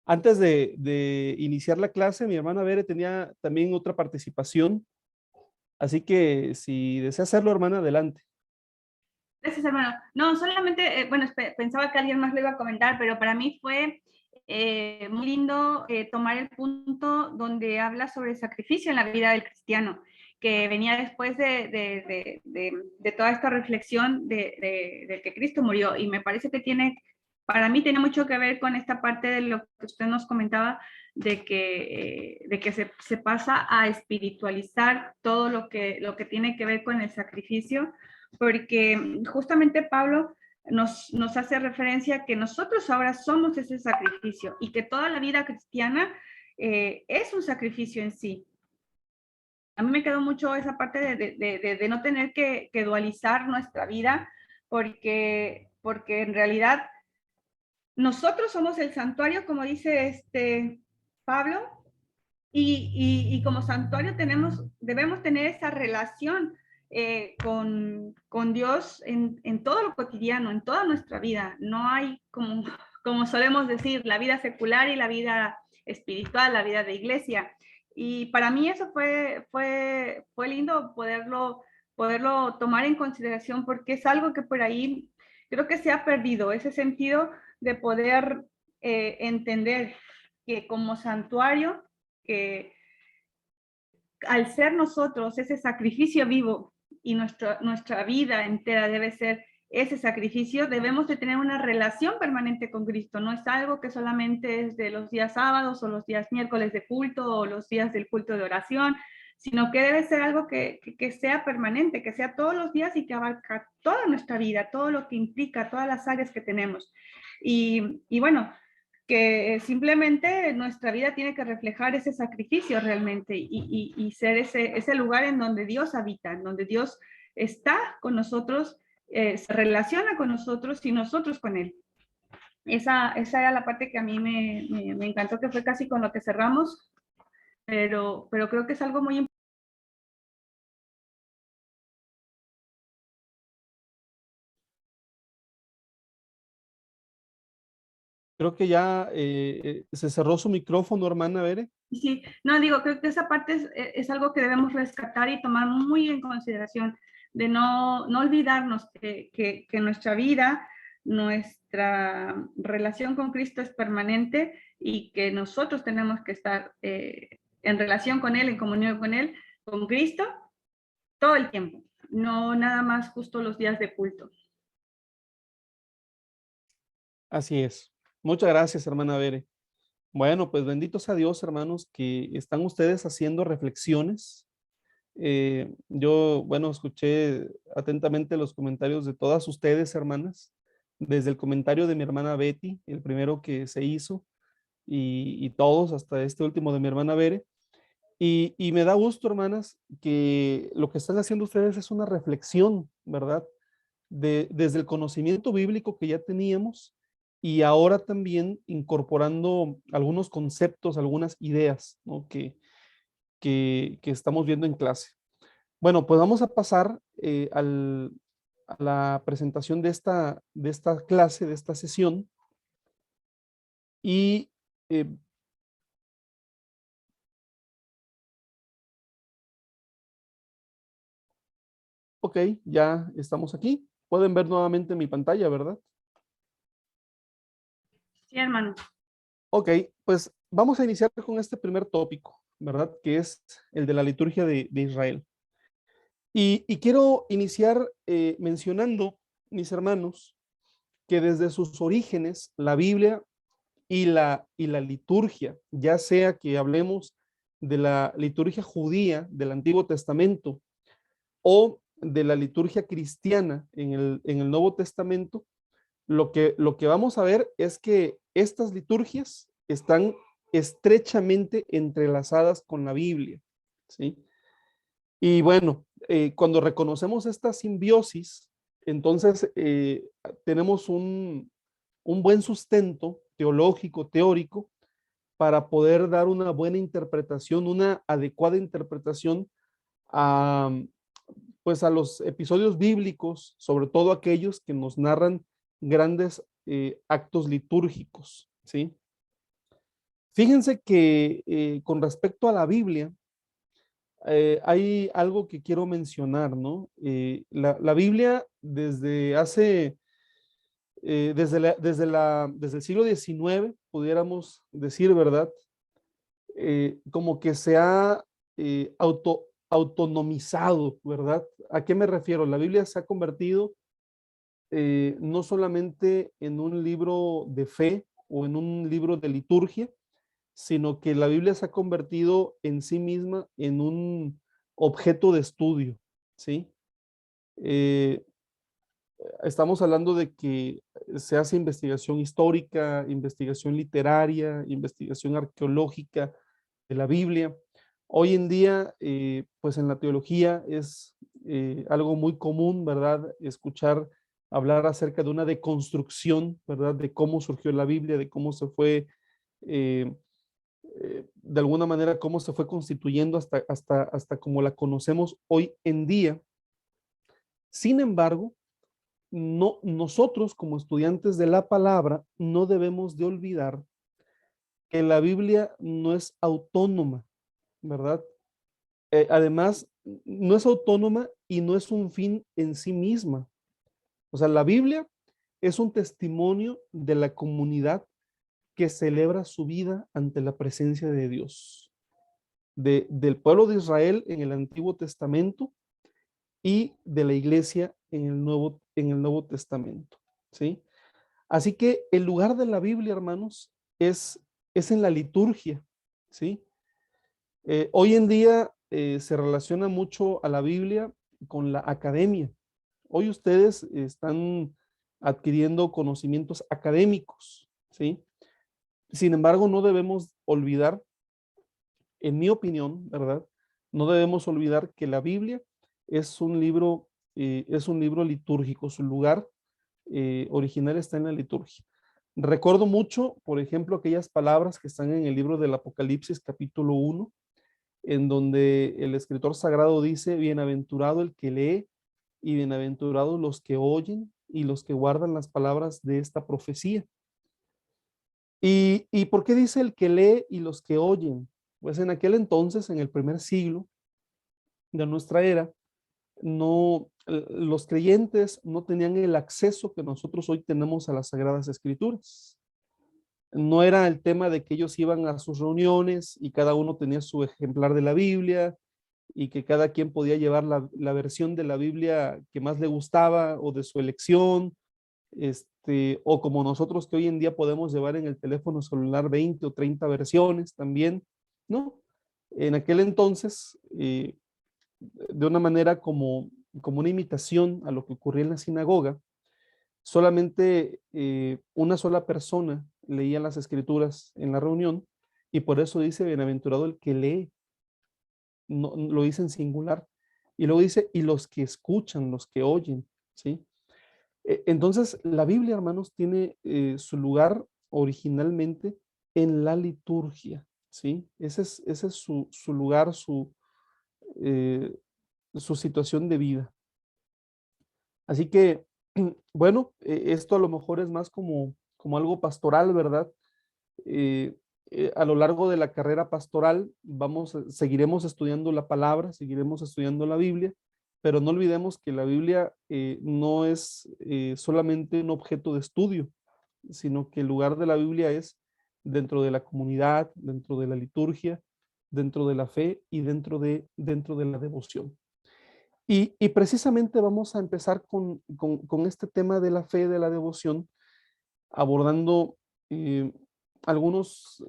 Antes de iniciar la clase, mi hermana Bere tenía también otra participación, así que si desea hacerlo, hermana, adelante. Gracias, hermano. No, solamente, bueno, pensaba que alguien más lo iba a comentar, pero para mí fue muy lindo tomar el punto donde habla sobre el sacrificio en la vida del cristiano, que venía después de toda esta reflexión de que Cristo murió. Y me parece que para mí tiene mucho que ver con esta parte de lo que usted nos comentaba, de que se pasa a espiritualizar todo lo que tiene que ver con el sacrificio, porque justamente Pablo nos hace referencia que nosotros ahora somos ese sacrificio y que toda la vida cristiana es un sacrificio en sí. A mí me quedó mucho esa parte de no tener que dualizar nuestra vida, porque en realidad nosotros somos el santuario, como dice Pablo, y como santuario debemos tener esa relación con Dios en todo lo cotidiano, en toda nuestra vida. No hay, como solemos decir, la vida secular y la vida espiritual, la vida de iglesia. Y para mí eso fue lindo poderlo tomar en consideración, porque es algo que por ahí creo que se ha perdido, ese sentido de poder entender que como santuario, que al ser nosotros ese sacrificio vivo y nuestra vida entera debe ser ese sacrificio, debemos de tener una relación permanente con Cristo. No es algo que solamente es de los días sábados o los días miércoles de culto o los días del culto de oración, sino que debe ser algo que sea permanente, que sea todos los días y que abarca toda nuestra vida, todo lo que implica, todas las áreas que tenemos. Y bueno, que simplemente nuestra vida tiene que reflejar ese sacrificio realmente y ser ese lugar en donde Dios habita, en donde Dios está con nosotros, se relaciona con nosotros y nosotros con Él. Esa era la parte que a mí me encantó, que fue casi con lo que cerramos, pero creo que es algo muy importante. Creo que ya se cerró su micrófono, hermana Bere. Sí, no digo, creo que esa parte es algo que debemos rescatar y tomar muy en consideración, de no olvidarnos que nuestra vida, nuestra relación con Cristo es permanente y que nosotros tenemos que estar en relación con Él, en comunión con Él, con Cristo, todo el tiempo, no nada más justo los días de culto. Así es. Muchas gracias, hermana Bere. Bueno, pues benditos a Dios, hermanos, que están ustedes haciendo reflexiones. Yo, bueno, escuché atentamente los comentarios de todas ustedes, hermanas, desde el comentario de mi hermana Betty, el primero que se hizo, y todos, hasta este último de mi hermana Bere. Y me da gusto, hermanas, que lo que están haciendo ustedes es una reflexión, ¿verdad? Desde el conocimiento bíblico que ya teníamos y ahora también incorporando algunos conceptos, algunas ideas, ¿no? que estamos viendo en clase. Bueno, pues vamos a pasar a la presentación de esta clase, de esta sesión. Y eh, ok, ya estamos aquí. Pueden ver nuevamente mi pantalla, ¿verdad? Sí, hermano. Ok, pues vamos a iniciar con este primer tópico, ¿verdad? Que es el de la liturgia de Israel. Y quiero iniciar mencionando, mis hermanos, que desde sus orígenes la Biblia y la liturgia, ya sea que hablemos de la liturgia judía del Antiguo Testamento o de la liturgia cristiana en el Nuevo Testamento, lo que vamos a ver es que estas liturgias están estrechamente entrelazadas con la Biblia, ¿sí? Y bueno, cuando reconocemos esta simbiosis, entonces tenemos un buen sustento teológico, teórico, para poder dar una buena interpretación, una adecuada interpretación a, pues a los episodios bíblicos, sobre todo aquellos que nos narran grandes actos litúrgicos, ¿sí? Fíjense que con respecto a la Biblia, hay algo que quiero mencionar, ¿no? La Biblia desde hace, desde el siglo XIX, pudiéramos decir, ¿verdad? Como que se ha autonomizado, ¿verdad? ¿A qué me refiero? La Biblia se ha convertido no solamente en un libro de fe o en un libro de liturgia, sino que la Biblia se ha convertido en sí misma en un objeto de estudio, ¿sí? Eh, Estamos hablando de que se hace investigación histórica, investigación literaria, investigación arqueológica de la Biblia. Hoy en día, pues en la teología es algo muy común, ¿verdad? Escuchar hablar acerca de una deconstrucción, ¿verdad? De cómo surgió la Biblia, de cómo se fue, eh, de alguna manera, cómo se fue constituyendo hasta como la conocemos hoy en día. Sin embargo, no, nosotros como estudiantes de la palabra no debemos de olvidar que la Biblia no es autónoma, ¿verdad? Además, no es autónoma y no es un fin en sí misma. O sea, la Biblia es un testimonio de la comunidad que celebra su vida ante la presencia de Dios, del pueblo de Israel en el Antiguo Testamento y de la iglesia en el Nuevo Testamento, ¿sí? Así que el lugar de la Biblia, hermanos, es en la liturgia, ¿sí? Hoy en día se relaciona mucho a la Biblia con la academia. Hoy ustedes están adquiriendo conocimientos académicos, ¿sí? Sin embargo, no debemos olvidar, en mi opinión, ¿verdad? No debemos olvidar que la Biblia es un libro litúrgico. Su lugar original está en la liturgia. Recuerdo mucho, por ejemplo, aquellas palabras que están en el libro del Apocalipsis, capítulo 1, en donde el escritor sagrado dice, bienaventurado el que lee y bienaventurados los que oyen y los que guardan las palabras de esta profecía. ¿Y por qué dice el que lee y los que oyen? Pues en aquel entonces, en el primer siglo de nuestra era, no, los creyentes no tenían el acceso que nosotros hoy tenemos a las Sagradas Escrituras. No era el tema de que ellos iban a sus reuniones y cada uno tenía su ejemplar de la Biblia y que cada quien podía llevar la versión de la Biblia que más le gustaba o de su elección, o como nosotros que hoy en día podemos llevar en el teléfono celular 20 o 30 versiones también, ¿no? En aquel entonces, de una manera como una imitación a lo que ocurría en la sinagoga, solamente una sola persona leía las escrituras en la reunión y por eso dice, bienaventurado el que lee, no, lo dice en singular. Y luego dice, y los que escuchan, los que oyen, ¿sí? Entonces, la Biblia, hermanos, tiene su lugar originalmente en la liturgia, ¿sí? Ese es su lugar, eh, su situación de vida. Así que, bueno, esto a lo mejor es más como algo pastoral, ¿verdad? Eh, a lo largo de la carrera pastoral seguiremos estudiando la palabra, seguiremos estudiando la Biblia, pero no olvidemos que la Biblia no es solamente un objeto de estudio, sino que el lugar de la Biblia es dentro de la comunidad, dentro de la liturgia, dentro de la fe y dentro de la devoción. Y precisamente vamos a empezar con este tema de la fe, de la devoción, abordando eh, algunos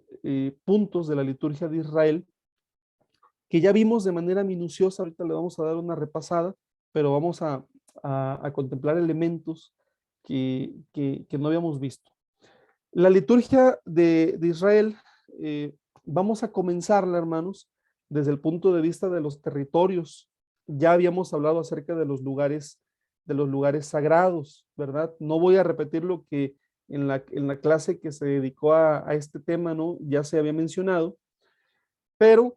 puntos de la liturgia de Israel que ya vimos de manera minuciosa. Ahorita le vamos a dar una repasada, pero vamos a contemplar elementos que no habíamos visto. La liturgia de Israel, vamos a comenzarla, hermanos, desde el punto de vista de los territorios. Ya habíamos hablado acerca de los lugares sagrados, ¿verdad? No voy a repetir lo que en la clase que se dedicó a este tema, ¿no? Ya se había mencionado, pero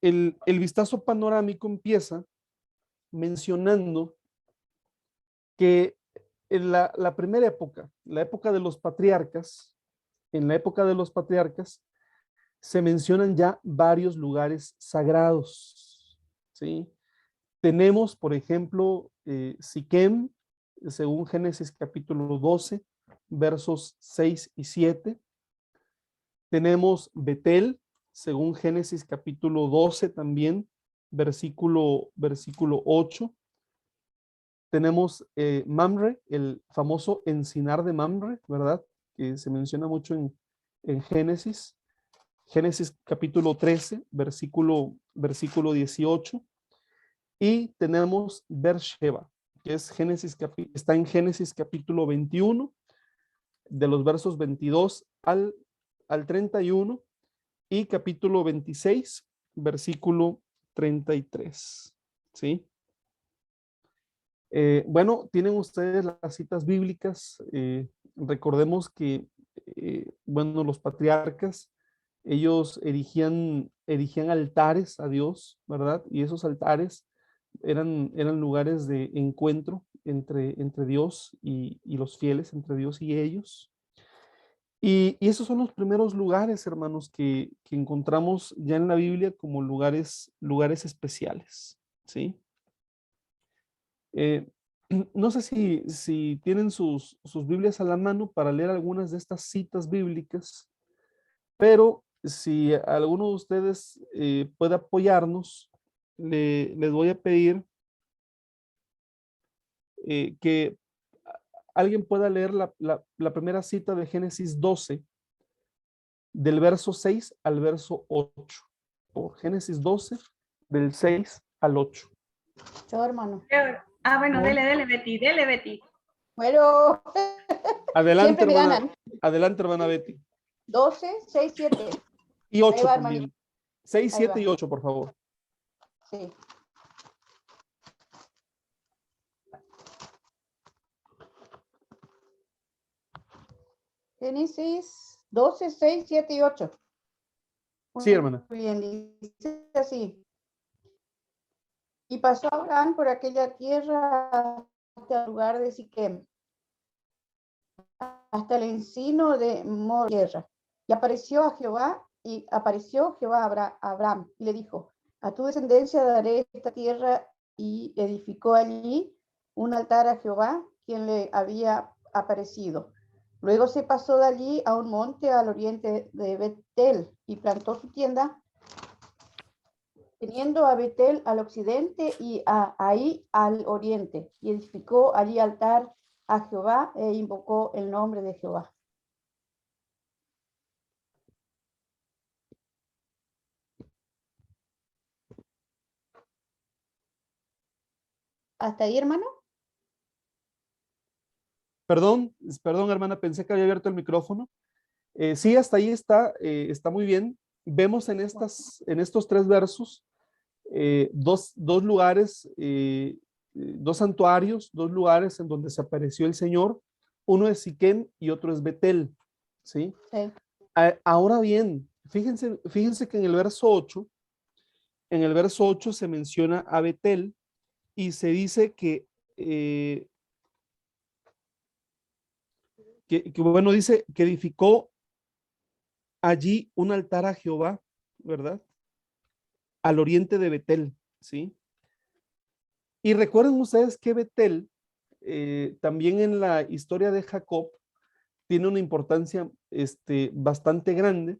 el vistazo panorámico empieza mencionando que en la primera época, la época de los patriarcas, en la época de los patriarcas, se mencionan ya varios lugares sagrados, ¿sí? Tenemos, por ejemplo, Siquem, según Génesis capítulo 12, versos 6 y 7. Tenemos Betel, según Génesis capítulo 12 también, versículo 8. Tenemos Mamre, el famoso encinar de Mamre, ¿verdad? Que se menciona mucho en Génesis. Génesis capítulo 13, versículo 18. Y tenemos Beersheba, que es está en Génesis capítulo 21, de los versos 22 al 31, y capítulo 26, versículo 33. ¿Sí? Bueno, tienen ustedes las citas bíblicas. Recordemos que, bueno, los patriarcas, ellos erigían altares a Dios, ¿verdad? Y esos altares eran lugares de encuentro entre Dios y los fieles, entre Dios y ellos. Y esos son los primeros lugares, hermanos, que encontramos ya en la Biblia como lugares especiales, ¿sí? Eh, no sé si tienen sus Biblias a la mano para leer algunas de estas citas bíblicas, pero si alguno de ustedes puede apoyarnos, les voy a pedir que alguien pueda leer la primera cita de Génesis 12, del verso 6 al verso 8. Por Génesis 12, del 6 al 8. Yo, hermano. Bueno, dele, Betty, dele, Betty. Bueno, Adelante, siempre me hermana. ganan. Adelante, hermana Betty. 12, 6, 7. Y 8 Ahí va, también. hermanito. 6, Ahí 7 va. y 8, por favor. Sí. Génesis 12, 6, 7 y 8. Sí, hermana. Muy bien, dice así. Y pasó Abraham por aquella tierra hasta el lugar de Siquem, hasta el encino de Mortierra. Y apareció Jehová a Abraham y le dijo: a tu descendencia daré esta tierra, y edificó allí un altar a Jehová, quien le había aparecido. Luego se pasó de allí a un monte al oriente de Betel y plantó su tienda, teniendo a Betel al occidente y a Ahí al oriente, y edificó allí altar a Jehová e invocó el nombre de Jehová. ¿Hasta ahí, hermano? Perdón, hermana, pensé que había abierto el micrófono. Sí, hasta ahí está muy bien. Vemos en estos 3 versos dos lugares, 2 santuarios, 2 lugares en donde se apareció el Señor. Uno es Siquem y otro es Betel, ¿sí? Sí. Ahora bien, fíjense que en el verso 8 se menciona a Betel y se dice bueno, dice que edificó allí un altar a Jehová, ¿verdad? Al oriente de Betel, ¿sí? Y recuerden ustedes que Betel, también en la historia de Jacob, tiene una importancia bastante grande,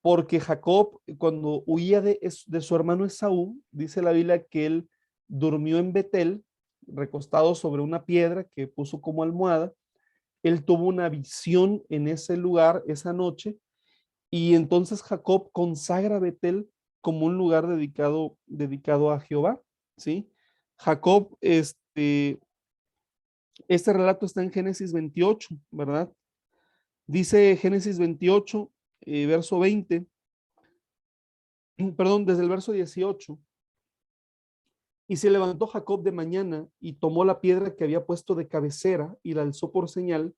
porque Jacob, cuando huía de su hermano Esaú, dice la Biblia que él durmió en Betel, recostado sobre una piedra que puso como almohada. Él tuvo una visión en ese lugar esa noche, y entonces Jacob consagra Betel como un lugar dedicado a Jehová, ¿sí? Jacob, este relato está en Génesis 28, ¿verdad? Dice Génesis 28, verso 20, perdón, desde el verso 18. Y se levantó Jacob de mañana y tomó la piedra que había puesto de cabecera y la alzó por señal,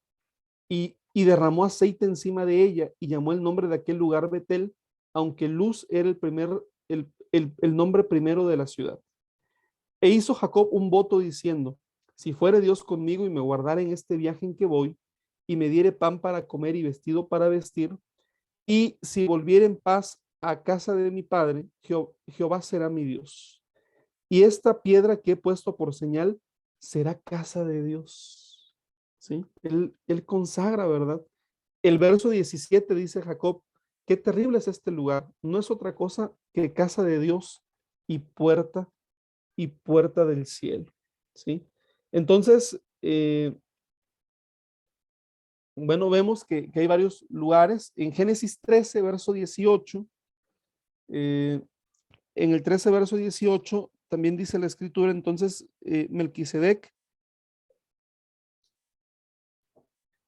y derramó aceite encima de ella y llamó el nombre de aquel lugar Betel, aunque Luz era el nombre primero de la ciudad. E hizo Jacob un voto diciendo: si fuere Dios conmigo y me guardare en este viaje en que voy, y me diere pan para comer y vestido para vestir, y si volviere en paz a casa de mi padre, Jehová será mi Dios. Y esta piedra que he puesto por señal será casa de Dios. ¿Sí? Él consagra, ¿verdad? El verso 17 dice Jacob, qué terrible es este lugar. No es otra cosa que casa de Dios y puerta del cielo. ¿Sí? Entonces, bueno, vemos que hay varios lugares. En Génesis 13, verso 18, en el 13, verso 18, también dice la escritura, entonces Melquisedec,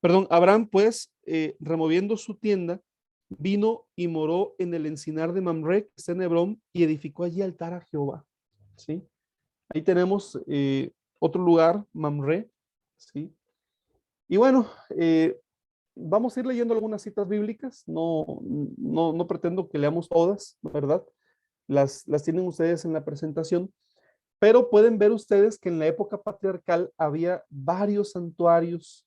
perdón, Abraham pues, removiendo su tienda, vino y moró en el encinar de Mamre, que está en Hebrón, y edificó allí altar a Jehová. ¿Sí? Ahí tenemos otro lugar, Mamre. ¿Sí? Y bueno, vamos a ir leyendo algunas citas bíblicas. No pretendo que leamos todas, ¿verdad? Las tienen ustedes en la presentación. Pero pueden ver ustedes que en la época patriarcal había varios santuarios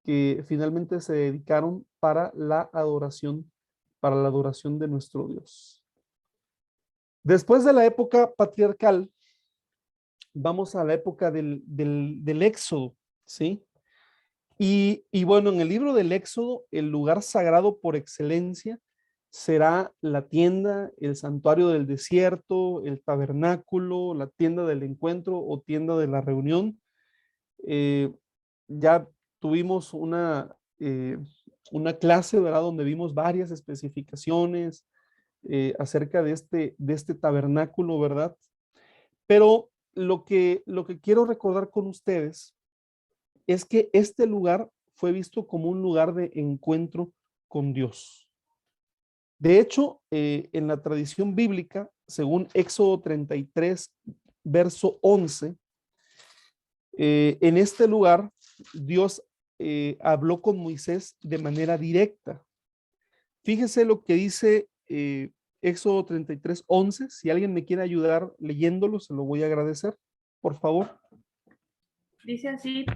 que finalmente se dedicaron para la adoración de nuestro Dios. Después de la época patriarcal, vamos a la época del Éxodo, ¿sí? Y bueno, en el libro del Éxodo, el lugar sagrado por excelencia será la tienda, el santuario del desierto, el tabernáculo, la tienda del encuentro o tienda de la reunión. Ya tuvimos una clase, ¿verdad? Donde vimos varias especificaciones acerca de este tabernáculo, ¿verdad? Pero lo que quiero recordar con ustedes es que este lugar fue visto como un lugar de encuentro con Dios. De hecho, en la tradición bíblica, según Éxodo 33, verso 11, en este lugar Dios habló con Moisés de manera directa. Fíjese lo que dice Éxodo 33, 11. Si alguien me quiere ayudar leyéndolo, se lo voy a agradecer, por favor. Dice así,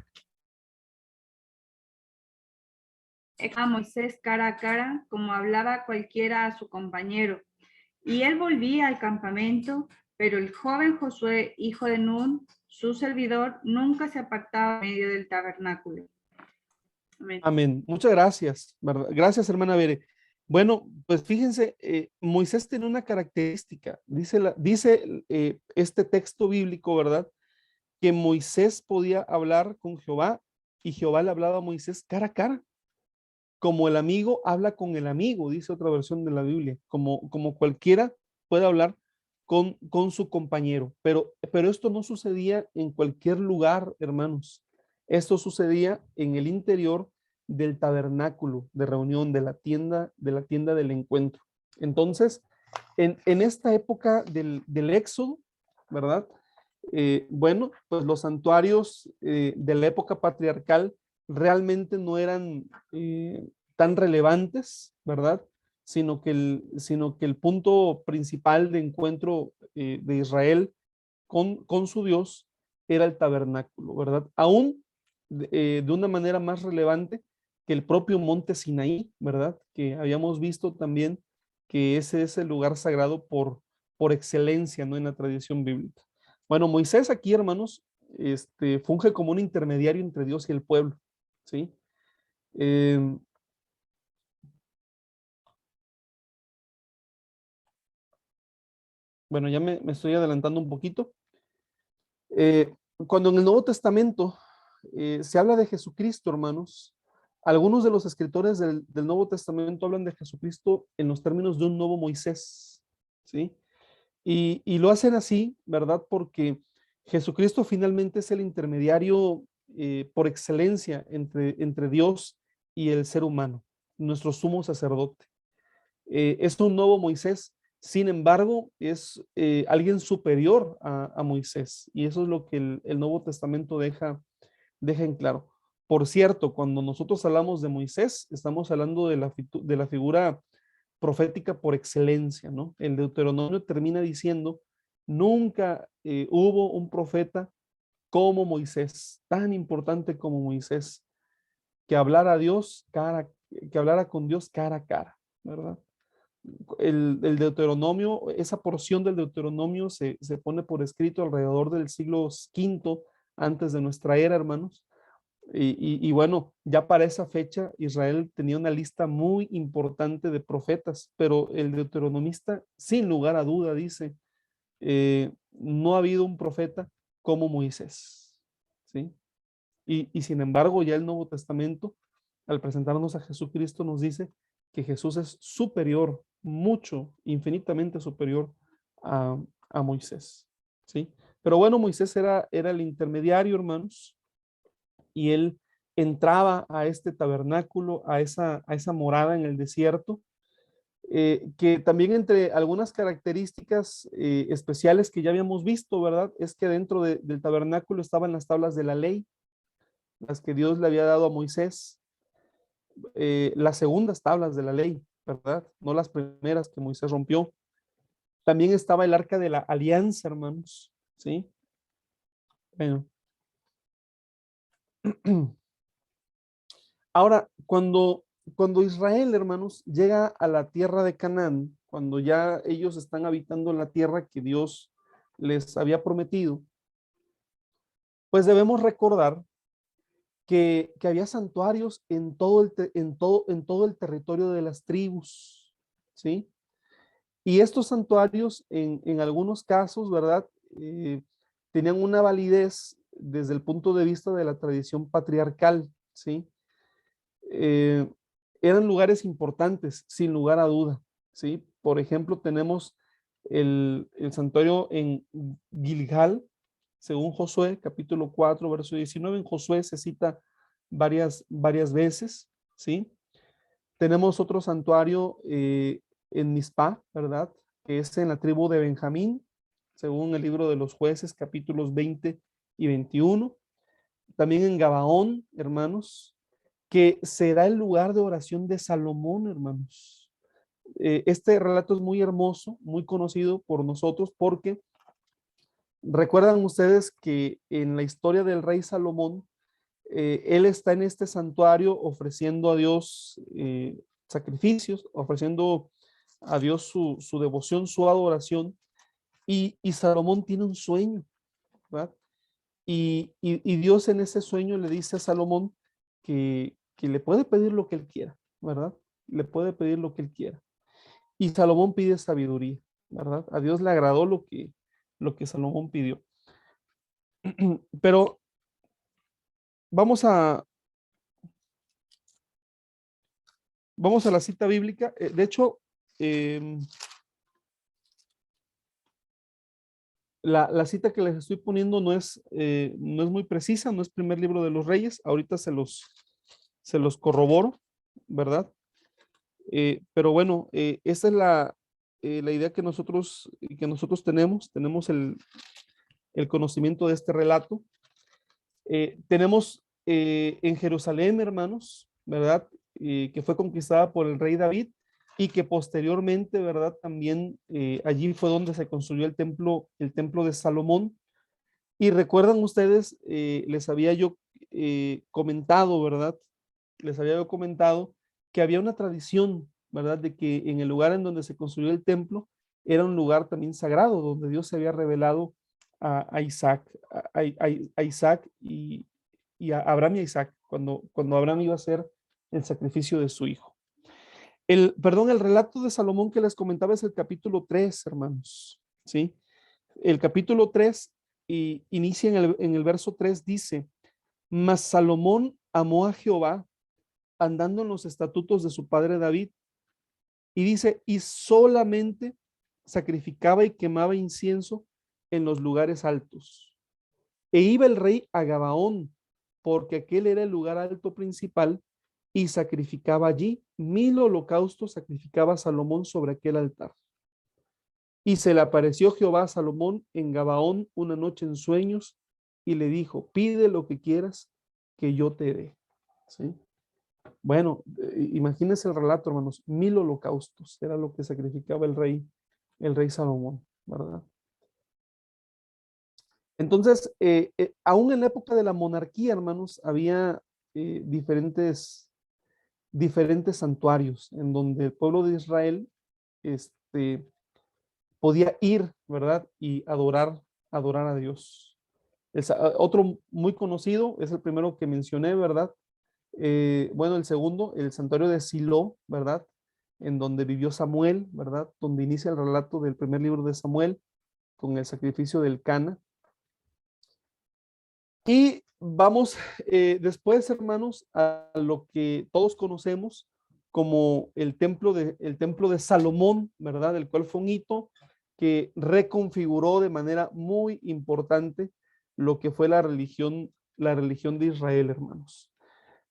a Moisés cara a cara, como hablaba cualquiera a su compañero. Y él volvía al campamento, pero el joven Josué, hijo de Nun, su servidor, nunca se apartaba en medio del tabernáculo. Amén. Amén. Muchas gracias, ¿verdad? Gracias, hermana Bere. Bueno, pues fíjense, Moisés tiene una característica, dice este texto bíblico, ¿verdad? Que Moisés podía hablar con Jehová y Jehová le hablaba a Moisés cara a cara, como el amigo habla con el amigo, dice otra versión de la Biblia, como cualquiera puede hablar con su compañero, pero esto no sucedía en cualquier lugar, hermanos. Esto sucedía en el interior del tabernáculo de reunión, de la tienda del encuentro. Entonces, en esta época del Éxodo, ¿verdad? Bueno, pues los santuarios de la época patriarcal realmente no eran tan relevantes, ¿verdad? Sino que el punto principal de encuentro de Israel con su Dios era el tabernáculo, ¿verdad? Aún de una manera más relevante que el propio monte Sinaí, ¿verdad? Que habíamos visto también que ese es el lugar sagrado por excelencia, ¿no? En la tradición bíblica. Bueno, Moisés aquí, hermanos, funge como un intermediario entre Dios y el pueblo, ¿sí? Eh, bueno, ya me estoy adelantando un poquito. Eh, Cuando en el Nuevo Testamento se habla de Jesucristo, hermanos, algunos de los escritores del Nuevo Testamento hablan de Jesucristo en los términos de un nuevo Moisés, ¿sí? Y lo hacen así, ¿verdad? Porque Jesucristo finalmente es el intermediario por excelencia entre Dios y el ser humano, nuestro sumo sacerdote. Es un nuevo Moisés, sin embargo, es alguien superior a Moisés. Y eso es lo que el Nuevo Testamento deja en claro. Por cierto, cuando nosotros hablamos de Moisés, estamos hablando de la figura profética por excelencia, ¿no? El Deuteronomio termina diciendo, nunca hubo un profeta como Moisés, tan importante como Moisés, que hablara con Dios cara a cara. ¿verdad? El Deuteronomio, esa porción del Deuteronomio se pone por escrito alrededor del siglo V antes de nuestra era, hermanos. Y bueno, ya para esa fecha Israel tenía una lista muy importante de profetas, pero el deuteronomista, sin lugar a duda, dice, no ha habido un profeta como Moisés, ¿sí? Y sin embargo, ya el Nuevo Testamento, al presentarnos a Jesucristo, nos dice que Jesús es superior, mucho, infinitamente superior a, a Moisés, ¿sí? Pero bueno, Moisés era el intermediario, hermanos, y él entraba a este tabernáculo, a esa morada en el desierto, que también entre algunas características especiales que ya habíamos visto, ¿verdad? Es que dentro del tabernáculo estaban las tablas de la ley, las que Dios le había dado a Moisés, las segundas tablas de la ley, ¿verdad? No las primeras que Moisés rompió. También estaba el arca de la alianza, hermanos, ¿sí? Bueno. Ahora, cuando Israel, hermanos, llega a la tierra de Canaán, cuando ya ellos están habitando en la tierra que Dios les había prometido, pues debemos recordar que había santuarios en todo el territorio de las tribus, ¿sí? Y estos santuarios, en algunos casos, ¿verdad? Tenían una validez desde el punto de vista de la tradición patriarcal, ¿sí? eh, Eran lugares importantes, sin lugar a duda, ¿sí? Por ejemplo, tenemos el santuario en Gilgal, según Josué, capítulo 4, verso 19. En Josué se cita varias veces, ¿sí? Tenemos otro santuario en Mizpah, ¿verdad? Que es en la tribu de Benjamín, según el libro de los jueces, capítulos 20 y 21. También en Gabaón, hermanos, que será el lugar de oración de Salomón, hermanos. Este relato es muy hermoso, muy conocido por nosotros, porque recuerdan ustedes que en la historia del rey Salomón, él está en este santuario ofreciendo a Dios sacrificios, ofreciendo a Dios su devoción, su adoración, y Salomón tiene un sueño, ¿verdad? Y Dios en ese sueño le dice a Salomón que le puede pedir lo que él quiera, ¿verdad? Le puede pedir lo que él quiera. Y Salomón pide sabiduría, ¿verdad? A Dios le agradó lo que Salomón pidió. Pero vamos a, vamos a la cita bíblica. De hecho, la cita que les estoy poniendo no es muy precisa, no es primer libro de los Reyes. Ahorita se los corroboro, ¿verdad? Pero bueno, esa es la idea que nosotros tenemos el conocimiento de este relato. Tenemos en Jerusalén, hermanos, ¿verdad? Que fue conquistada por el rey David y que posteriormente, ¿verdad? También allí fue donde se construyó el templo de Salomón. Y recuerdan ustedes, les había yo comentado, ¿verdad? Les había yo comentado que había una tradición, ¿verdad? De que en el lugar en donde se construyó el templo era un lugar también sagrado, donde Dios se había revelado a Isaac, a Isaac y a Abraham y a Isaac, cuando Abraham iba a hacer el sacrificio de su hijo. El relato de Salomón que les comentaba es el capítulo 3, hermanos, ¿sí? El capítulo 3 y inicia en el verso 3, dice, mas Salomón amó a Jehová andando en los estatutos de su padre David, y dice, y solamente sacrificaba y quemaba incienso en los lugares altos. E iba el rey a Gabaón, porque aquel era el lugar alto principal, y sacrificaba allí 1000 holocaustos, sacrificaba Salomón sobre aquel altar. Y se le apareció Jehová a Salomón en Gabaón una noche en sueños, y le dijo, pide lo que quieras que yo te dé. ¿Sí? Bueno, imagínense el relato, hermanos, 1000 holocaustos era lo que sacrificaba el rey Salomón, ¿verdad? Entonces, aún en la época de la monarquía, hermanos, había diferentes diferentes santuarios en donde el pueblo de Israel podía ir, ¿verdad? Y adorar a Dios. Otro muy conocido es el primero que mencioné, ¿verdad? Bueno, el segundo, el santuario de Silo, ¿verdad? En donde vivió Samuel, ¿verdad? Donde inicia el relato del primer libro de Samuel con el sacrificio del Cana. Y vamos después, hermanos, a lo que todos conocemos como el templo de Salomón, ¿verdad? El cual fue un hito que reconfiguró de manera muy importante lo que fue la religión de Israel, hermanos.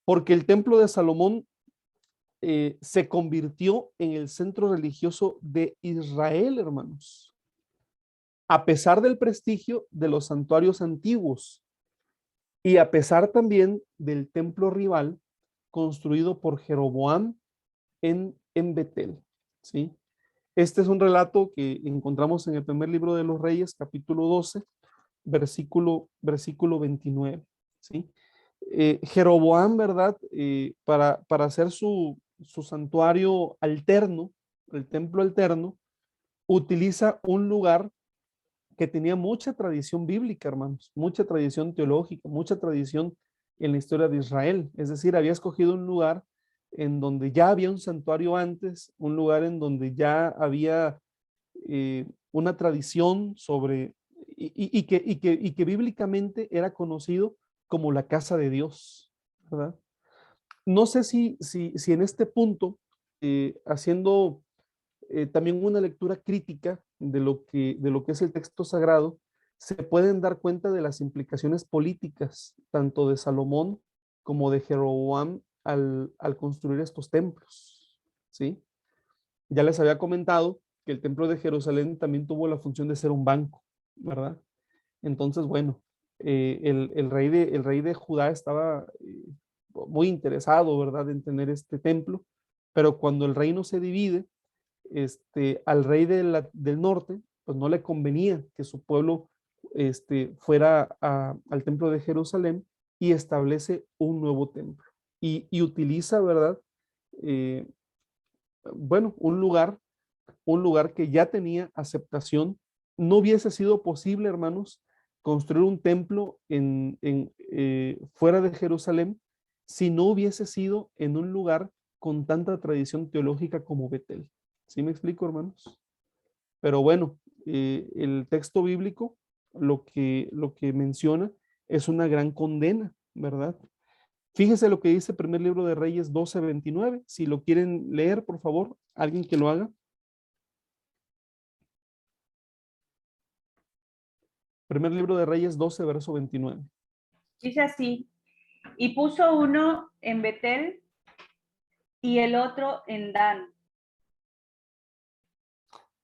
Porque el templo de Salomón se convirtió en el centro religioso de Israel, hermanos. A pesar del prestigio de los santuarios antiguos y a pesar también del templo rival construido por Jeroboam en Betel, ¿sí? Este es un relato que encontramos en el primer libro de los Reyes, capítulo 12, versículo 29, ¿sí? Jeroboam, ¿verdad? Para hacer su santuario alterno, el templo alterno, utiliza un lugar que tenía mucha tradición bíblica, hermanos, mucha tradición teológica, mucha tradición en la historia de Israel. Es decir, había escogido un lugar en donde ya había un santuario antes, un lugar en donde ya había una tradición sobre, y que bíblicamente era conocido como la casa de Dios, ¿verdad? No sé si en este punto, haciendo también una lectura crítica de lo que es el texto sagrado, se pueden dar cuenta de las implicaciones políticas, tanto de Salomón como de Jeroboam al construir estos templos, ¿sí? Ya les había comentado que el templo de Jerusalén también tuvo la función de ser un banco, ¿verdad? Entonces, bueno, el rey de Judá estaba muy interesado, ¿verdad?, en tener este templo, pero cuando el reino se divide, al rey del norte, pues no le convenía que su pueblo fuera al templo de Jerusalén y establece un nuevo templo. Y utiliza, ¿verdad? Eh, bueno, un lugar que ya tenía aceptación. No hubiese sido posible, hermanos, construir un templo fuera de Jerusalén si no hubiese sido en un lugar con tanta tradición teológica como Betel. ¿Sí me explico, hermanos? Pero bueno, el texto bíblico lo que menciona es una gran condena, ¿verdad? Fíjese lo que dice el primer libro de Reyes 12:29. Si lo quieren leer, por favor, alguien que lo haga. Primer libro de Reyes 12, verso 29. Dice así, y puso uno en Betel y el otro en Dan.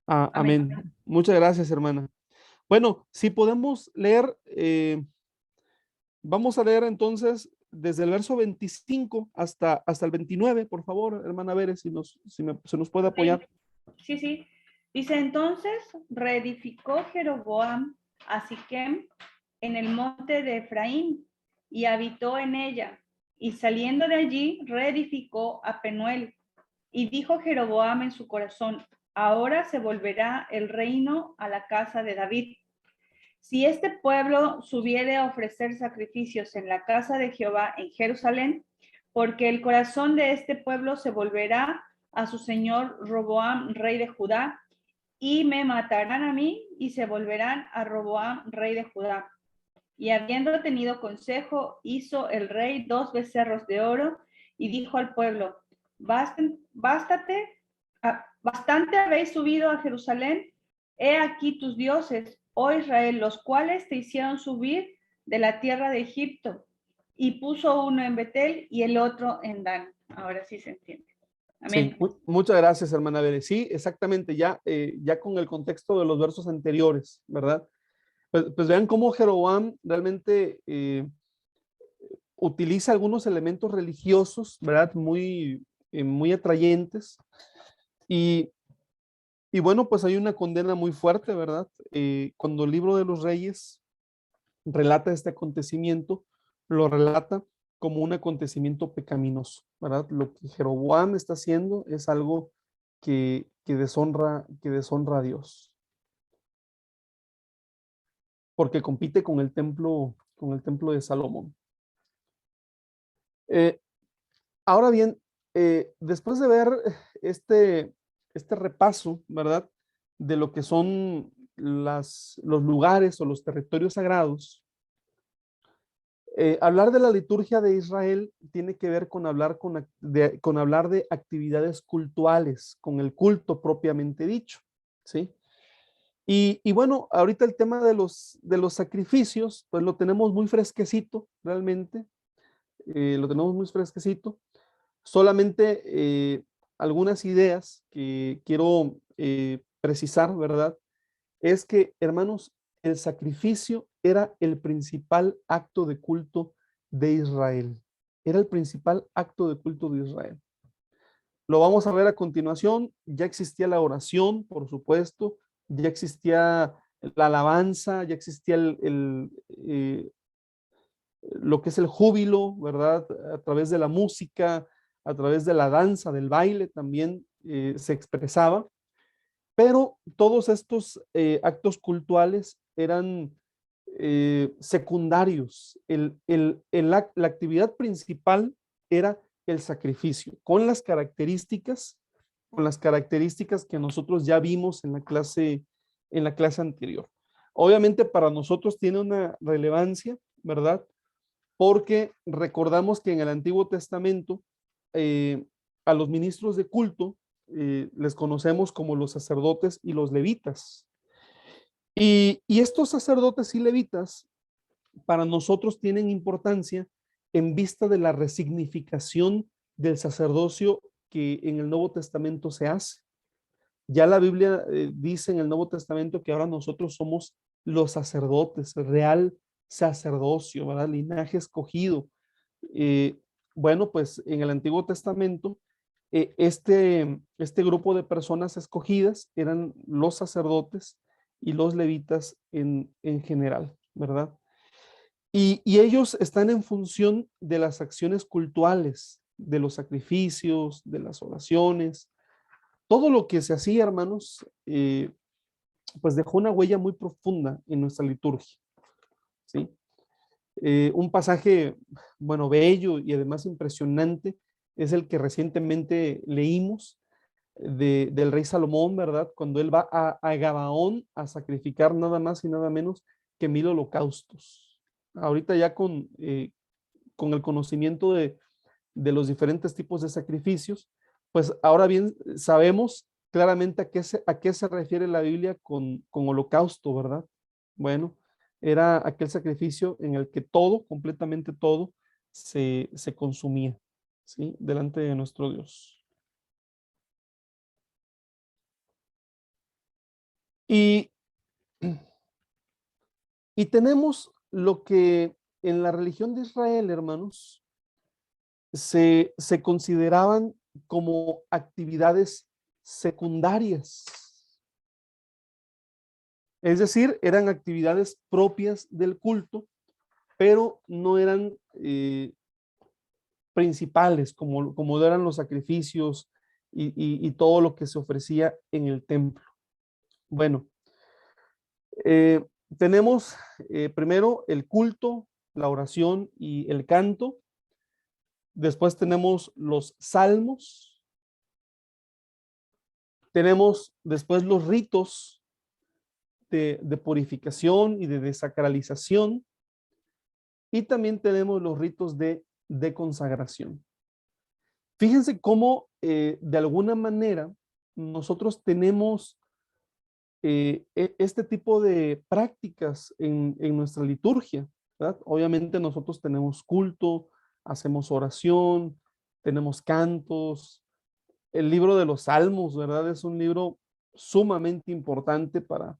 Amén. Amén. Muchas gracias, hermana. Bueno, si podemos leer, vamos a leer entonces desde el verso 25 hasta el 29, por favor, hermana Veres, se nos puede apoyar. Sí, sí. Dice, entonces reedificó Jeroboam a Siquem en el monte de Efraín y habitó en ella. Y saliendo de allí, reedificó a Penuel. Y dijo Jeroboam en su corazón, ahora se volverá el reino a la casa de David. Si este pueblo subiere a ofrecer sacrificios en la casa de Jehová en Jerusalén, porque el corazón de este pueblo se volverá a su señor Roboam, rey de Judá, y me matarán a mí y se volverán a Roboam, rey de Judá. Y habiendo tenido consejo, hizo el rey 2 becerros de oro y dijo al pueblo, bastante habéis subido a Jerusalén, he aquí tus dioses, oh Israel, los cuales te hicieron subir de la tierra de Egipto. Y puso uno en Betel y el otro en Dan. Ahora sí se entiende. Amén. Sí, muchas gracias, hermana Veres. Sí, exactamente, ya con el contexto de los versos anteriores, ¿verdad? Pues vean cómo Jeroboam realmente utiliza algunos elementos religiosos, ¿verdad? Muy atrayentes. Y bueno, pues hay una condena muy fuerte, ¿verdad? Cuando el libro de los Reyes relata este acontecimiento, lo relata como un acontecimiento pecaminoso, ¿verdad? Lo que Jeroboam está haciendo es algo que deshonra a Dios, porque compite con el templo de Salomón. Ahora bien, después de ver este repaso, ¿verdad? De lo que son los lugares o los territorios sagrados, hablar de la liturgia de Israel tiene que ver con hablar, con hablar de actividades cultuales, con el culto propiamente dicho, ¿sí? Y bueno, ahorita el tema de los sacrificios, pues lo tenemos muy fresquecito, realmente, lo tenemos muy fresquecito. Solamente algunas ideas que quiero precisar, ¿verdad? Es que, hermanos, el sacrificio era el principal acto de culto de Israel. Era el principal acto de culto de Israel. Lo vamos a ver a continuación. Ya existía la oración, por supuesto. Ya existía la alabanza, ya existía lo que es el júbilo, ¿verdad? A través de la música, a través de la danza, del baile también se expresaba. Pero todos estos actos cultuales eran secundarios. La actividad principal era el sacrificio, con las características que nosotros ya vimos en la clase anterior. Obviamente para nosotros tiene una relevancia, ¿verdad? Porque recordamos que en el Antiguo Testamento a los ministros de culto les conocemos como los sacerdotes y los levitas. Y estos sacerdotes y levitas para nosotros tienen importancia en vista de la resignificación del sacerdocio que en el Nuevo Testamento se hace. Ya la Biblia dice en el Nuevo Testamento que ahora nosotros somos los sacerdotes, el real sacerdocio, ¿verdad? Linaje escogido. Eh, bueno, pues en el Antiguo Testamento, este grupo de personas escogidas eran los sacerdotes y los levitas en general, ¿verdad? Y ellos están en función de las acciones cultuales, de los sacrificios, de las oraciones, todo lo que se hacía, hermanos, pues dejó una huella muy profunda en nuestra liturgia, ¿sí? Un pasaje, bueno, bello y además impresionante es el que recientemente leímos del rey Salomón, ¿verdad? Cuando él va a Gabaón a sacrificar nada más y nada menos que 1000 holocaustos. Ahorita ya con el conocimiento de los diferentes tipos de sacrificios, pues ahora bien sabemos claramente a qué se refiere la Biblia con holocausto, ¿verdad? Bueno, era aquel sacrificio en el que todo, completamente todo, se consumía, ¿sí? Delante de nuestro Dios. Y, y tenemos lo que en la religión de Israel, hermanos, se consideraban como actividades secundarias. Es decir, eran actividades propias del culto, pero no eran principales como eran los sacrificios y todo lo que se ofrecía en el templo. Bueno, eh, tenemos primero el culto, la oración y el canto. Después tenemos los salmos. Tenemos después los ritos de purificación y de desacralización. Y también tenemos los ritos de consagración. Fíjense cómo de alguna manera nosotros tenemos este tipo de prácticas en nuestra liturgia, ¿verdad? Obviamente nosotros tenemos culto, hacemos oración, tenemos cantos. El libro de los Salmos, ¿verdad? Es un libro sumamente importante para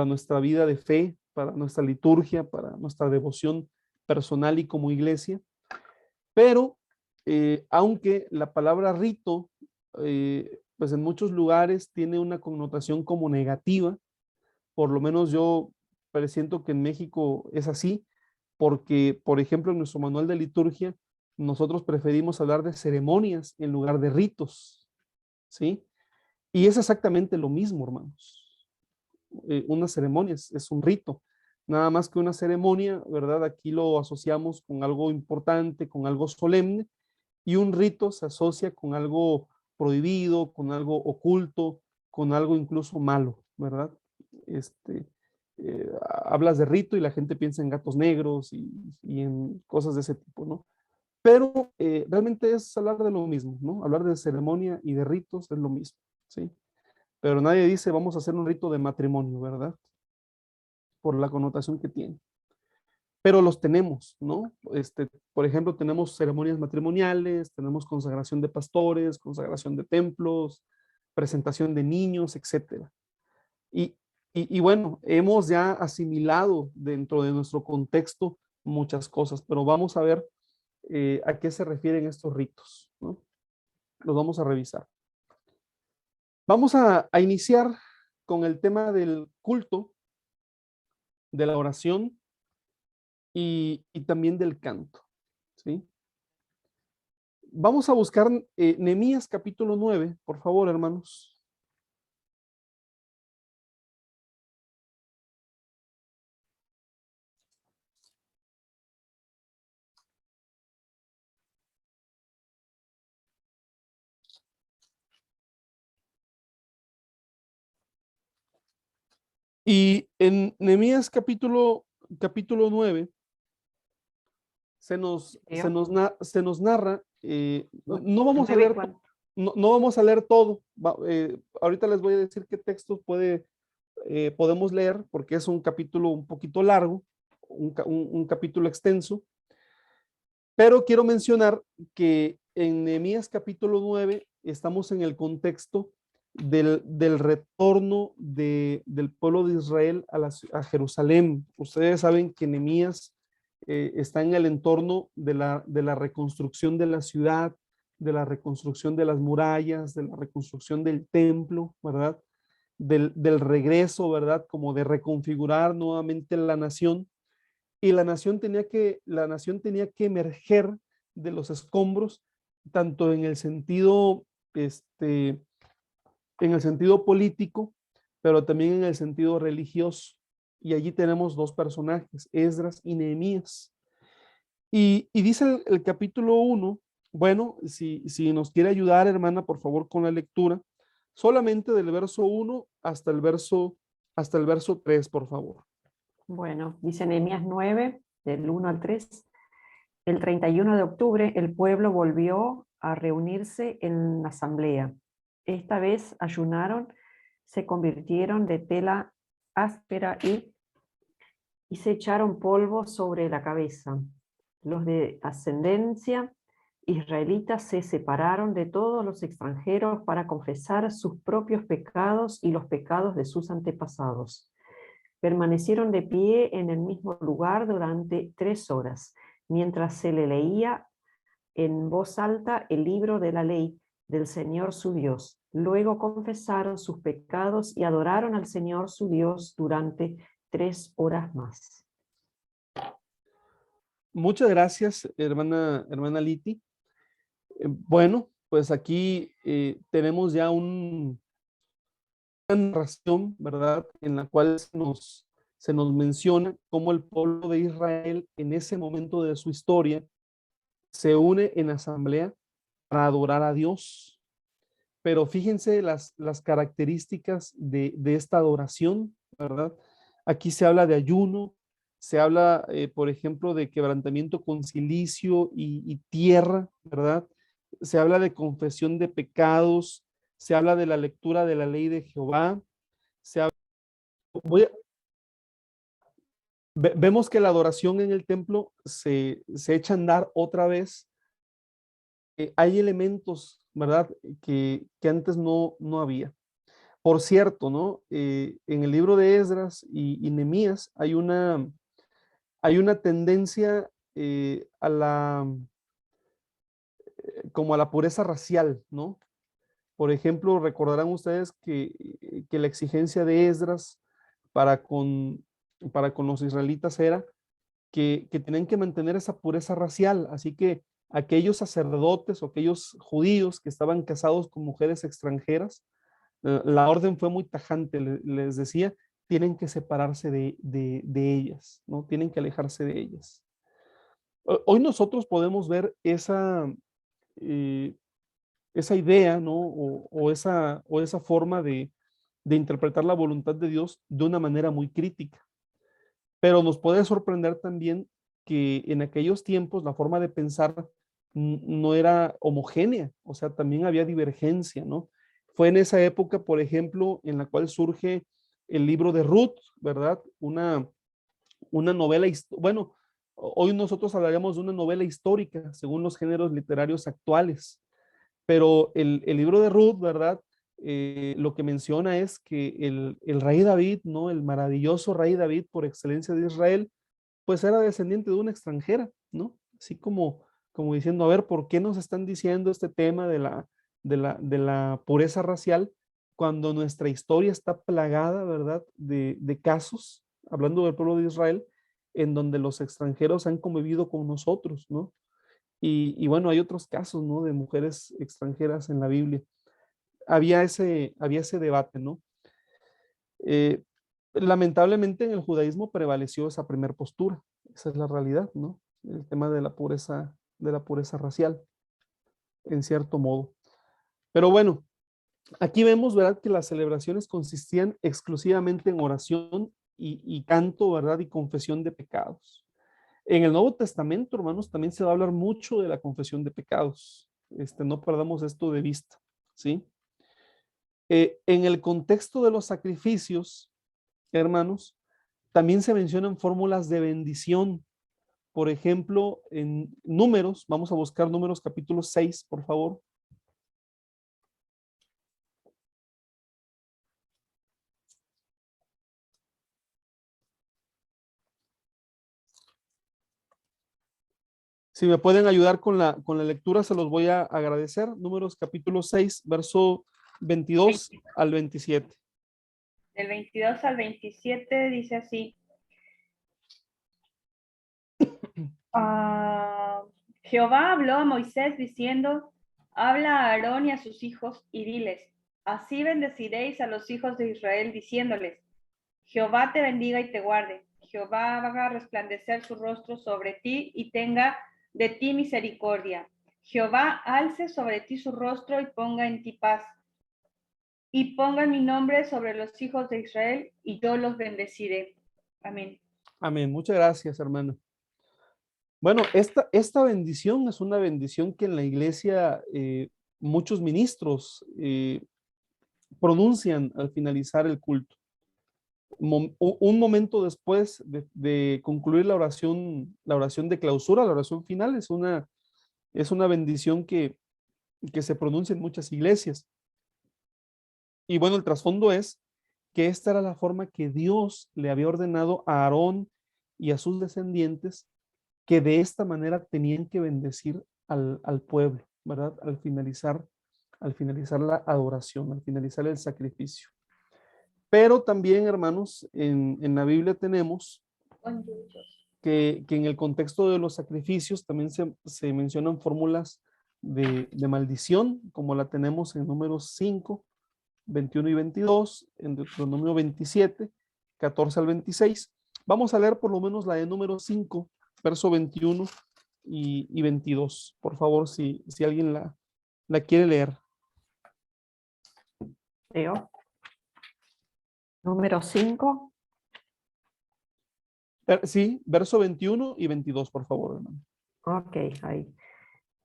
nuestra vida de fe, para nuestra liturgia, para nuestra devoción personal y como iglesia. Pero aunque la palabra rito, pues en muchos lugares tiene una connotación como negativa, por lo menos yo presiento que en México es así, porque, por ejemplo, en nuestro manual de liturgia nosotros preferimos hablar de ceremonias en lugar de ritos, ¿sí? Y es exactamente lo mismo, hermanos. Una ceremonia es un rito. Nada más que una ceremonia, ¿verdad? Aquí lo asociamos con algo importante, con algo solemne, y un rito se asocia con algo prohibido, con algo oculto, con algo incluso malo, ¿verdad? Este, hablas de rito y la gente piensa en gatos negros y en cosas de ese tipo, ¿no? Pero realmente es hablar de lo mismo, ¿no? Hablar de ceremonia y de ritos es lo mismo, ¿sí? Pero nadie dice vamos a hacer un rito de matrimonio, ¿verdad? Por la connotación que tiene. Pero los tenemos, ¿no? Por ejemplo, tenemos ceremonias matrimoniales, tenemos consagración de pastores, consagración de templos, presentación de niños, etcétera. Y, y bueno, hemos ya asimilado dentro de nuestro contexto muchas cosas, pero vamos a ver a qué se refieren estos ritos, ¿no? Los vamos a revisar. Vamos a iniciar con el tema del culto, de la oración y también del canto, ¿sí? Vamos a buscar Nehemías capítulo 9, por favor, hermanos. Y en Nehemías capítulo 9 se nos narra, no vamos a leer, no vamos a leer todo. Ahorita les voy a decir qué textos podemos leer, porque es un capítulo un poquito largo, un capítulo extenso, pero quiero mencionar que en Nehemías capítulo 9 estamos en el contexto del retorno del pueblo de Israel a Jerusalén. Ustedes saben que Nehemías está en el entorno de la reconstrucción de la ciudad, de la reconstrucción de las murallas, de la reconstrucción del templo, ¿verdad? Del regreso, ¿verdad? Como de reconfigurar nuevamente la nación. Y la nación tenía que emerger de los escombros, tanto en el sentido político, pero también en el sentido religioso. Y allí tenemos dos personajes, Esdras y Nehemías. Y dice el capítulo 1, bueno, si nos quiere ayudar, hermana, por favor, con la lectura, solamente del verso 1 hasta el verso 3, por favor. Bueno, dice Nehemías 9, del 1 al 3. El 31 de octubre el pueblo volvió a reunirse en asamblea. Esta vez ayunaron, se convirtieron de tela áspera y se echaron polvo sobre la cabeza. Los de ascendencia israelita se separaron de todos los extranjeros para confesar sus propios pecados y los pecados de sus antepasados. Permanecieron de pie en el mismo lugar durante 3 horas, mientras se le leía en voz alta el libro de la ley del Señor su Dios. Luego confesaron sus pecados y adoraron al Señor su Dios durante 3 horas más. Muchas gracias, hermana Liti. Bueno, pues aquí tenemos ya una narración, ¿verdad? En la cual se nos menciona cómo el pueblo de Israel en ese momento de su historia se une en asamblea para adorar a Dios. Pero fíjense las características de esta adoración, ¿verdad? Aquí se habla de ayuno, se habla, por ejemplo, de quebrantamiento con cilicio y tierra, ¿verdad? Se habla de confesión de pecados, se habla de la lectura de la ley de Jehová, se habla, vemos que la adoración en el templo se echa a andar otra vez. Hay elementos, ¿verdad? Que antes no había. Por cierto, ¿no? En el libro de Esdras y Nehemías hay una tendencia como a la pureza racial, ¿no? Por ejemplo, recordarán ustedes que la exigencia de Esdras para con los israelitas era que tenían que mantener esa pureza racial. Así que aquellos sacerdotes o aquellos judíos que estaban casados con mujeres extranjeras, la orden fue muy tajante, les decía, tienen que separarse de ellas, ¿no? Tienen que alejarse de ellas. Hoy nosotros podemos ver esa idea, ¿no? O esa forma de interpretar la voluntad de Dios de una manera muy crítica. Pero nos puede sorprender también que en aquellos tiempos la forma de pensar no era homogénea, o sea, también había divergencia, ¿no? Fue en esa época, por ejemplo, en la cual surge el libro de Ruth, ¿verdad? Una novela, bueno, hoy nosotros hablaríamos de una novela histórica, según los géneros literarios actuales, pero el libro de Ruth, ¿verdad? Lo que menciona es que el rey David, ¿no? El maravilloso rey David por excelencia de Israel, pues era descendiente de una extranjera, ¿no? Así como diciendo, a ver, ¿por qué nos están diciendo este tema de la pureza racial cuando nuestra historia está plagada, ¿verdad? De casos, hablando del pueblo de Israel, en donde los extranjeros han convivido con nosotros, ¿no? Y bueno, hay otros casos, ¿no? De mujeres extranjeras en la Biblia. Había ese debate, ¿no? Eh, Lamentablemente en el judaísmo prevaleció esa primera postura. Esa es la realidad, ¿no? El tema de la pureza racial, en cierto modo. Pero bueno, aquí vemos, ¿verdad? Que las celebraciones consistían exclusivamente en oración y canto, ¿verdad? Y confesión de pecados. En el Nuevo Testamento, hermanos, también se va a hablar mucho de la confesión de pecados. No perdamos esto de vista, ¿sí? En el contexto de los sacrificios, hermanos, también se mencionan fórmulas de bendición. Por ejemplo, en Números, vamos a buscar Números capítulo 6, por favor. Si me pueden ayudar con la lectura, se los voy a agradecer. Números capítulo 6, verso 22 al 27. Del 22 al 27 dice así. Jehová habló a Moisés diciendo, habla a Aarón y a sus hijos y diles, así bendeciréis a los hijos de Israel diciéndoles, Jehová te bendiga y te guarde, Jehová haga resplandecer su rostro sobre ti y tenga de ti misericordia, Jehová alce sobre ti su rostro y ponga en ti paz, y ponga mi nombre sobre los hijos de Israel y yo los bendeciré. Amén. Amén. Muchas gracias, hermano. Bueno, esta bendición es una bendición que en la iglesia muchos ministros pronuncian al finalizar el culto. Un momento después de concluir la oración de clausura, la oración final, es una bendición que se pronuncia en muchas iglesias. Y bueno, el trasfondo es que esta era la forma que Dios le había ordenado a Aarón y a sus descendientes, que de esta manera tenían que bendecir al pueblo, ¿verdad? Al finalizar la adoración, al finalizar el sacrificio. Pero también, hermanos, en la Biblia tenemos que en el contexto de los sacrificios también se mencionan fórmulas de maldición, como la tenemos en Números 5, 21 y 22, en Deuteronomio 27, 14 al 26. Vamos a leer por lo menos la de Números 5, verso 21 y 22. Por favor, si alguien la quiere leer. Leo. Número 5. Sí, verso 21 y 22, por favor, hermano. Ok, ahí.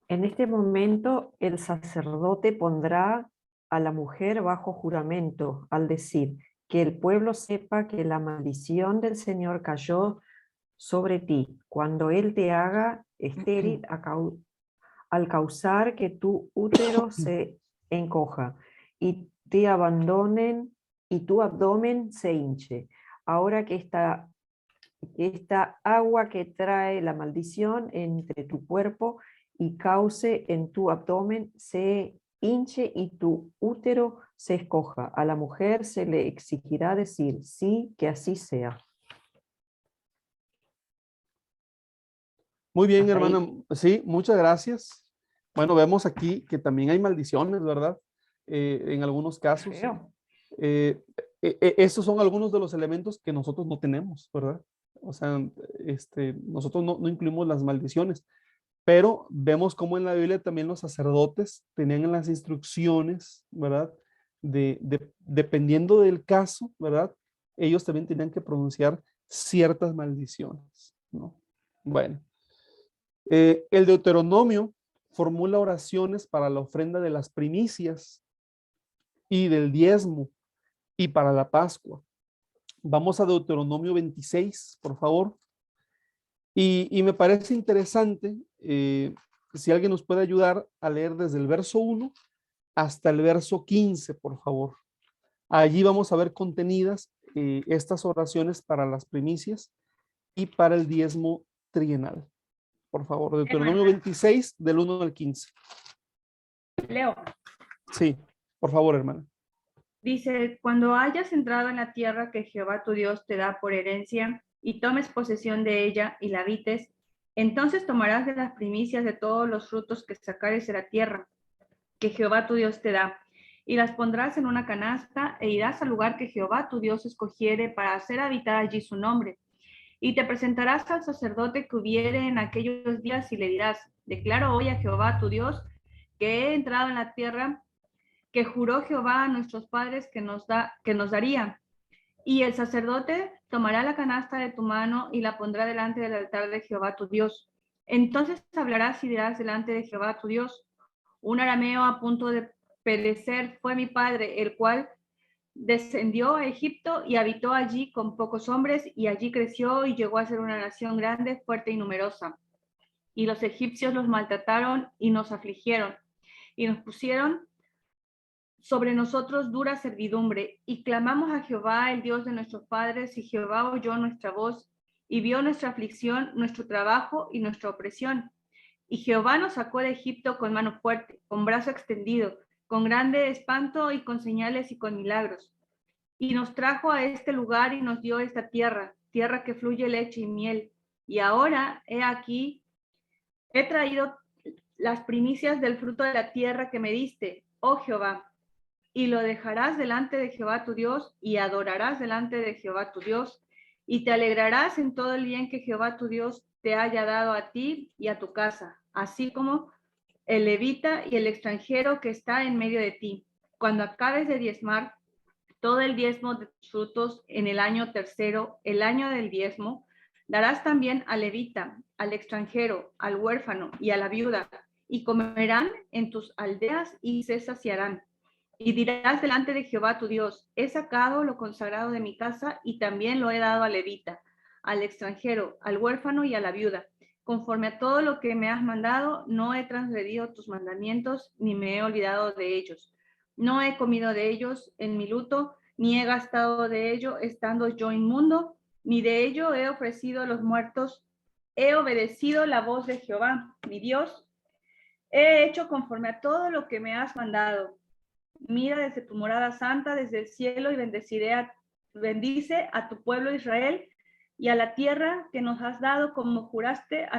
En este momento el sacerdote pondrá a la mujer bajo juramento al decir que el pueblo sepa que la maldición del Señor cayó sobre ti cuando Él te haga estéril al causar que tu útero se encoja y te abandonen y tu abdomen se hinche. Ahora que esta agua que trae la maldición entre tu cuerpo y cause en tu abdomen se hinche y tu útero se escoja. A la mujer se le exigirá decir, sí, que así sea. Muy bien, Hasta ahí. hermana. Sí, muchas gracias. Bueno, vemos aquí que también hay maldiciones, ¿verdad? En algunos casos. Feo. Estos son algunos de los elementos que nosotros no tenemos, ¿verdad? O sea, nosotros no incluimos las maldiciones, pero vemos cómo en la Biblia también los sacerdotes tenían en las instrucciones, ¿verdad? Dependiendo del caso, ¿verdad? Ellos también tenían que pronunciar ciertas maldiciones, ¿no? Bueno, el Deuteronomio formula oraciones para la ofrenda de las primicias y del diezmo y para la Pascua. Vamos a Deuteronomio 26, por favor. Y me parece interesante, si alguien nos puede ayudar a leer desde el verso 1 hasta el verso 15, por favor. Allí vamos a ver contenidas estas oraciones para las primicias y para el diezmo trienal. Por favor, Deuteronomio 26, del 1 al 15. Leo. Sí, por favor, hermana. Dice, cuando hayas entrado en la tierra que Jehová tu Dios te da por herencia y tomes posesión de ella y la habites, entonces tomarás de las primicias de todos los frutos que sacares de la tierra que Jehová tu Dios te da, y las pondrás en una canasta e irás al lugar que Jehová tu Dios escogiere para hacer habitar allí su nombre. Y te presentarás al sacerdote que hubiere en aquellos días y le dirás, declaro hoy a Jehová tu Dios que he entrado en la tierra que juró Jehová a nuestros padres que nos daría. Y el sacerdote tomará la canasta de tu mano y la pondrá delante del altar de Jehová tu Dios. Entonces hablarás y dirás delante de Jehová tu Dios, un arameo a punto de perecer fue mi padre, el cual descendió a Egipto y habitó allí con pocos hombres, y allí creció y llegó a ser una nación grande, fuerte y numerosa. Y los egipcios los maltrataron y nos afligieron, y nos pusieron sobre nosotros dura servidumbre, y clamamos a Jehová, el Dios de nuestros padres, y Jehová oyó nuestra voz, y vio nuestra aflicción, nuestro trabajo y nuestra opresión. Y Jehová nos sacó de Egipto con mano fuerte, con brazo extendido, con grande espanto y con señales y con milagros. Y nos trajo a este lugar y nos dio esta tierra, tierra que fluye leche y miel. Y ahora, he aquí, he traído las primicias del fruto de la tierra que me diste, oh Jehová, y lo dejarás delante de Jehová tu Dios, y adorarás delante de Jehová tu Dios, y te alegrarás en todo el bien que Jehová tu Dios te haya dado a ti y a tu casa, así como el levita y el extranjero que está en medio de ti. Cuando acabes de diezmar todo el diezmo de tus frutos en el año tercero, el año del diezmo, darás también al levita, al extranjero, al huérfano y a la viuda, y comerán en tus aldeas y se saciarán. Y dirás delante de Jehová tu Dios, he sacado lo consagrado de mi casa y también lo he dado al levita, al extranjero, al huérfano y a la viuda. Conforme a todo lo que me has mandado, no he transgredido tus mandamientos, ni me he olvidado de ellos. No he comido de ellos en mi luto, ni he gastado de ello estando yo inmundo, ni de ello he ofrecido a los muertos. He obedecido la voz de Jehová, mi Dios. He hecho conforme a todo lo que me has mandado. Mira desde tu morada santa, desde el cielo, y bendice a tu pueblo Israel y a la tierra que nos has dado, como juraste a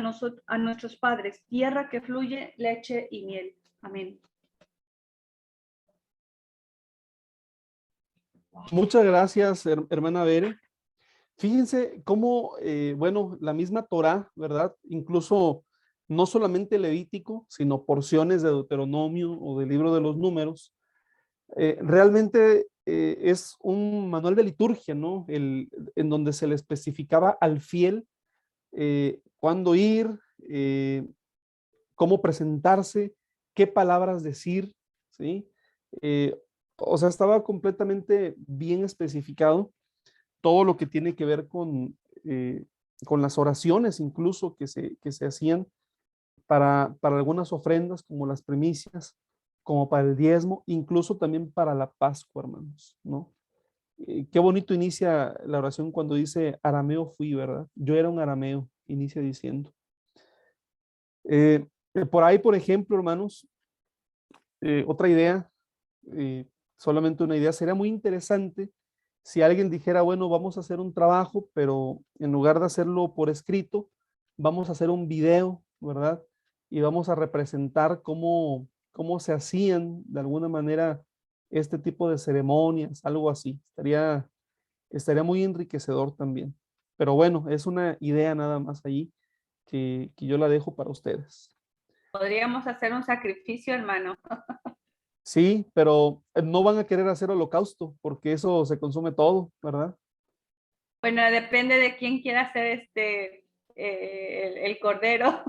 nuestros padres, tierra que fluye leche y miel. Amén. Muchas gracias, hermana Bere. Fíjense cómo, bueno, la misma Torá, ¿verdad? Incluso no solamente Levítico, sino porciones de Deuteronomio o del libro de los Números, realmente es un manual de liturgia, ¿no? En donde se le especificaba al fiel cuándo ir, cómo presentarse, qué palabras decir, ¿sí? Eh, o sea, estaba completamente bien especificado todo lo que tiene que ver con las oraciones incluso que se hacían para algunas ofrendas como las primicias, como para el diezmo, incluso también para la Pascua, hermanos, ¿no? Qué bonito inicia la oración cuando dice, arameo fui, ¿verdad? Yo era un arameo, inicia diciendo. Por ahí, por ejemplo, hermanos, otra idea, solamente una idea, sería muy interesante si alguien dijera, bueno, vamos a hacer un trabajo, pero en lugar de hacerlo por escrito, vamos a hacer un video, ¿verdad? Y vamos a representar cómo se hacían de alguna manera este tipo de ceremonias, algo así. Estaría muy enriquecedor también. Pero bueno, es una idea nada más allí que yo la dejo para ustedes. Podríamos hacer un sacrificio, hermano. Sí, pero no van a querer hacer holocausto porque eso se consume todo, ¿verdad? Bueno, depende de quién quiera hacer el cordero.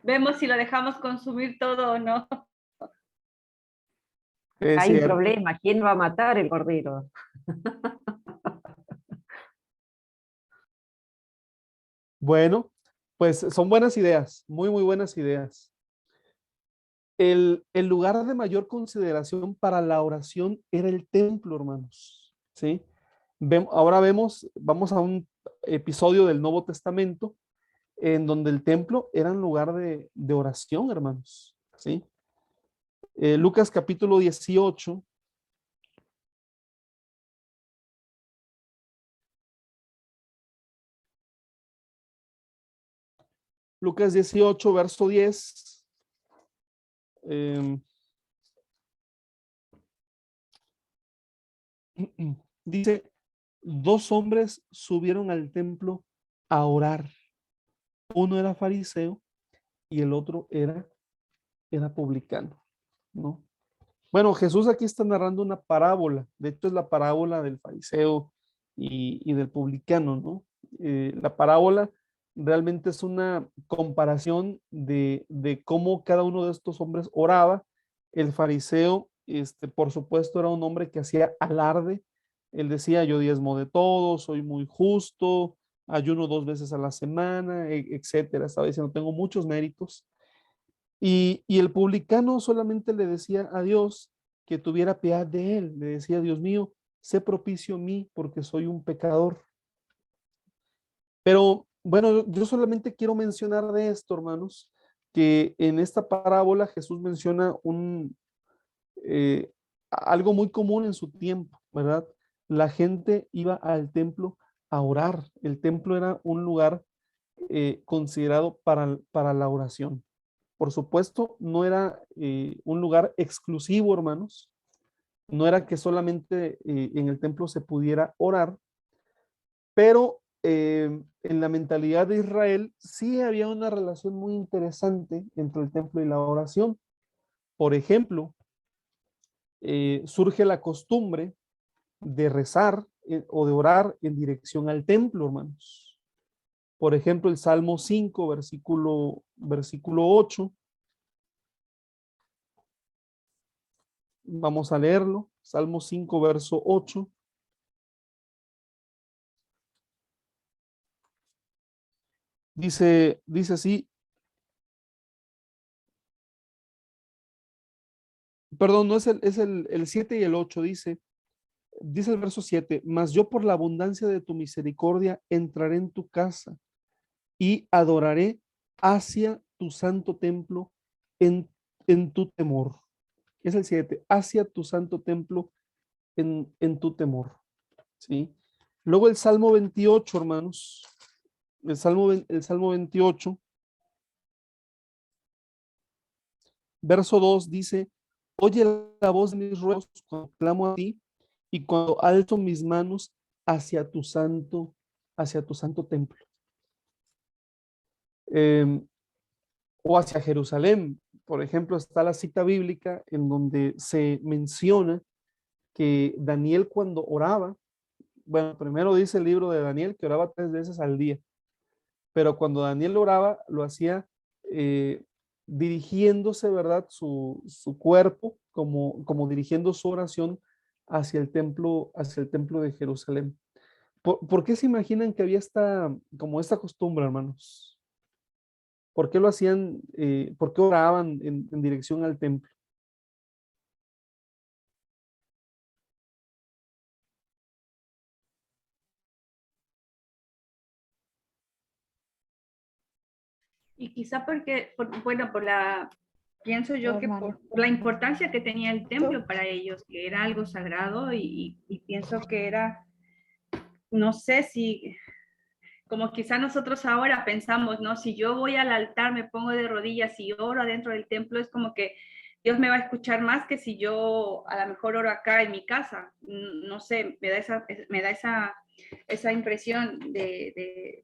Vemos si lo dejamos consumir todo o no. Es Hay un cierto. problema, ¿quién va a matar el cordero? Bueno, pues son buenas ideas, muy, muy buenas ideas. El lugar de mayor consideración para la oración era el templo, hermanos. ¿Sí? Ahora vamos a un episodio del Nuevo Testamento en donde el templo era un lugar de oración, hermanos. ¿Sí? Lucas capítulo 18. Lucas 18, verso 10. Dice, dos hombres subieron al templo a orar. Uno era fariseo y el otro era publicano, ¿no? Bueno, Jesús aquí está narrando una parábola. De hecho, es la parábola del fariseo y del publicano, ¿no? La parábola realmente es una comparación de cómo cada uno de estos hombres oraba. El fariseo, por supuesto, era un hombre que hacía alarde. Él decía, yo diezmo de todo, soy muy justo, ayuno 2 veces a la semana, etcétera. Estaba diciendo, tengo muchos méritos. Y el publicano solamente le decía a Dios que tuviera piedad de él. Le decía, Dios mío, sé propicio a mí porque soy un pecador. Pero bueno, yo solamente quiero mencionar de esto, hermanos, que en esta parábola Jesús menciona algo muy común en su tiempo, ¿verdad? La gente iba al templo a orar. El templo era un lugar considerado para la oración. Por supuesto, no era un lugar exclusivo, hermanos. No era que solamente en el templo se pudiera orar, pero en la mentalidad de Israel sí había una relación muy interesante entre el templo y la oración. Por ejemplo, surge la costumbre de rezar o de orar en dirección al templo, hermanos. Por ejemplo, el Salmo 5, versículo 8. Vamos a leerlo. Salmo 5, verso 8. Dice así, perdón, no es el 7 y el 8, dice el verso 7, mas yo por la abundancia de tu misericordia entraré en tu casa y adoraré hacia tu santo templo en, en tu temor. Es el 7, hacia tu santo templo en tu temor. ¿Sí? Luego el Salmo 28, hermanos, el Salmo 28, verso 2 dice, oye la voz de mis ruegos cuando clamo a ti y cuando alzo mis manos hacia hacia tu santo templo. Eh, o hacia Jerusalén. Por ejemplo, está la cita bíblica en donde se menciona que Daniel cuando oraba, bueno, primero dice el libro de Daniel que oraba 3 veces al día, pero cuando Daniel oraba, lo hacía eh, dirigiéndose, ¿verdad? Su cuerpo, como dirigiendo su oración hacia el templo de Jerusalén. ¿Por qué se imaginan que había como esta costumbre, hermanos? ¿Por qué lo hacían? ¿Por qué oraban en dirección al templo? Y quizá porque, bueno, pienso yo que Hermano, por la importancia que tenía el yo, templo para ellos, que era algo sagrado y pienso que era, no sé si como quizá nosotros ahora pensamos, ¿no? Si yo voy al altar, me pongo de rodillas y oro adentro del templo, es como que Dios me va a escuchar más que si yo a lo mejor oro acá en mi casa. No sé, me da esa impresión de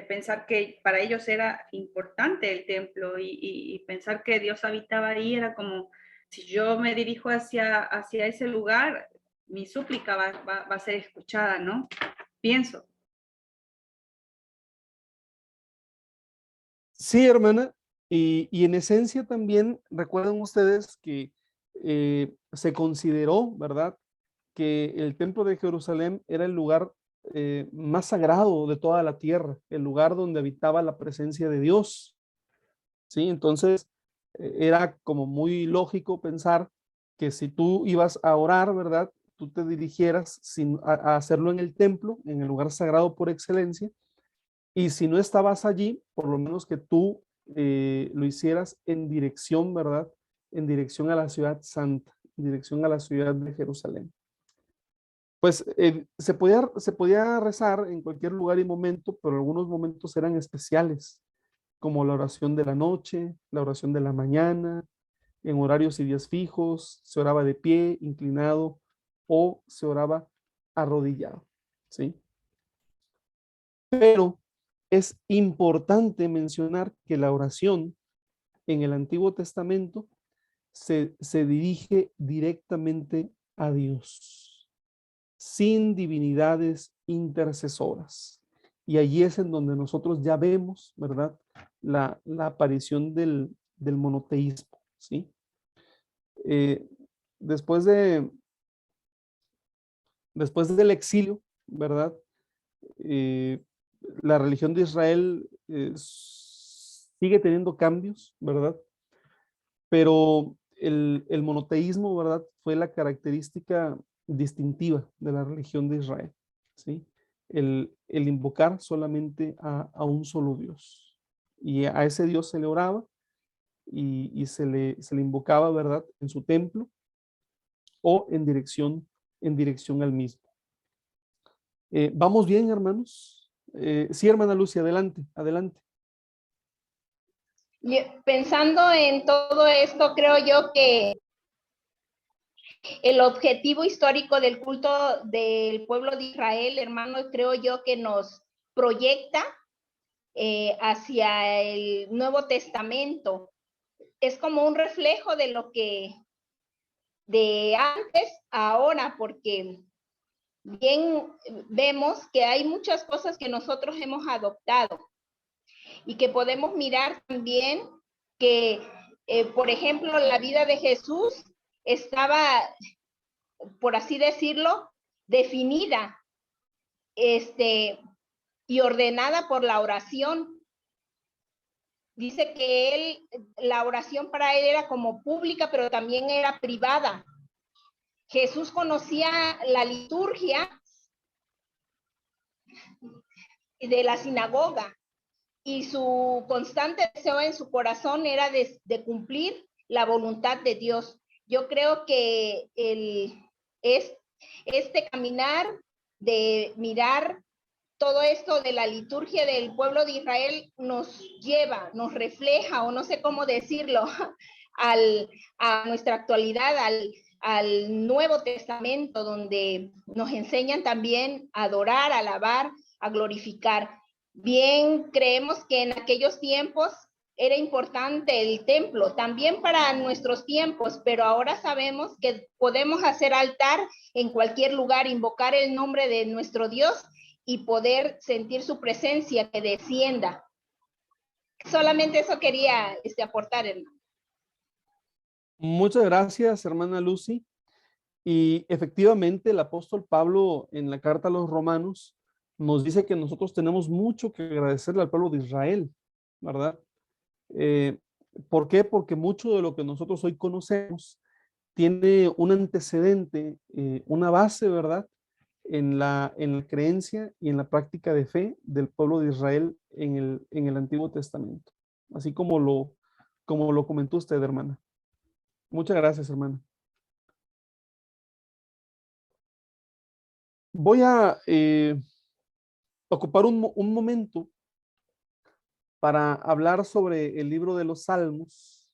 pensar que para ellos era importante el templo y pensar que Dios habitaba ahí era como, si yo me dirijo hacia ese lugar, mi súplica va a ser escuchada, ¿no? Pienso. Sí, hermana, y en esencia también recuerden ustedes que se consideró, ¿verdad?, que el templo de Jerusalén era el lugar más sagrado de toda la tierra, el lugar donde habitaba la presencia de Dios, ¿sí? Entonces, era como muy lógico pensar que si tú ibas a orar, ¿verdad?, tú te dirigieras a hacerlo en el templo, en el lugar sagrado por excelencia, y si no estabas allí, por lo menos que tú lo hicieras en dirección, ¿verdad? En dirección a la ciudad santa, en dirección a la ciudad de Jerusalén. Pues se podía rezar en cualquier lugar y momento, pero algunos momentos eran especiales, como la oración de la noche, la oración de la mañana, en horarios y días fijos, se oraba de pie, inclinado, o se oraba arrodillado, ¿sí? Pero es importante mencionar que la oración en el Antiguo Testamento se dirige directamente a Dios, sin divinidades intercesoras. Y allí es en donde nosotros ya vemos, ¿verdad?, la aparición del monoteísmo, ¿sí? Eh, después, después del exilio, ¿verdad? Eh, la religión de Israel sigue teniendo cambios, ¿verdad? Pero el monoteísmo, ¿verdad?, fue la característica distintiva de la religión de Israel, ¿sí? El invocar solamente a un solo Dios. Y a ese Dios se le oraba y se le invocaba, ¿verdad?, en su templo o en dirección al mismo. ¿Vamos bien, hermanos? Sí, hermana Lucia, adelante, adelante. Pensando en todo esto, creo yo que el objetivo histórico del culto del pueblo de Israel, hermano, creo yo que nos proyecta hacia el Nuevo Testamento. Es como un reflejo de lo que de antes a ahora, porque bien vemos que hay muchas cosas que nosotros hemos adoptado y que podemos mirar también que, por ejemplo, la vida de Jesús estaba, por así decirlo, definida y ordenada por la oración. Dice que él, la oración para él era como pública, pero también era privada. Jesús conocía la liturgia de la sinagoga y su constante deseo en su corazón era de cumplir la voluntad de Dios. Yo creo que este caminar de mirar todo esto de la liturgia del pueblo de Israel nos lleva, nos refleja, o no sé cómo decirlo, a nuestra actualidad, al Nuevo Testamento, donde nos enseñan también a adorar, a alabar, a glorificar. Bien, creemos que en aquellos tiempos era importante el templo, también para nuestros tiempos, pero ahora sabemos que podemos hacer altar en cualquier lugar, invocar el nombre de nuestro Dios y poder sentir su presencia que descienda. Solamente eso quería aportar, hermano. Muchas gracias, hermana Lucy. Y efectivamente, el apóstol Pablo en la carta a los Romanos nos dice que nosotros tenemos mucho que agradecerle al pueblo de Israel, ¿verdad? ¿Por qué? Porque mucho de lo que nosotros hoy conocemos tiene un antecedente, una base, ¿verdad?, en la creencia y en la práctica de fe del pueblo de Israel en el Antiguo Testamento, así como lo comentó usted, hermana. Muchas gracias, hermana. Voy a ocupar un momento para hablar sobre el libro de los Salmos.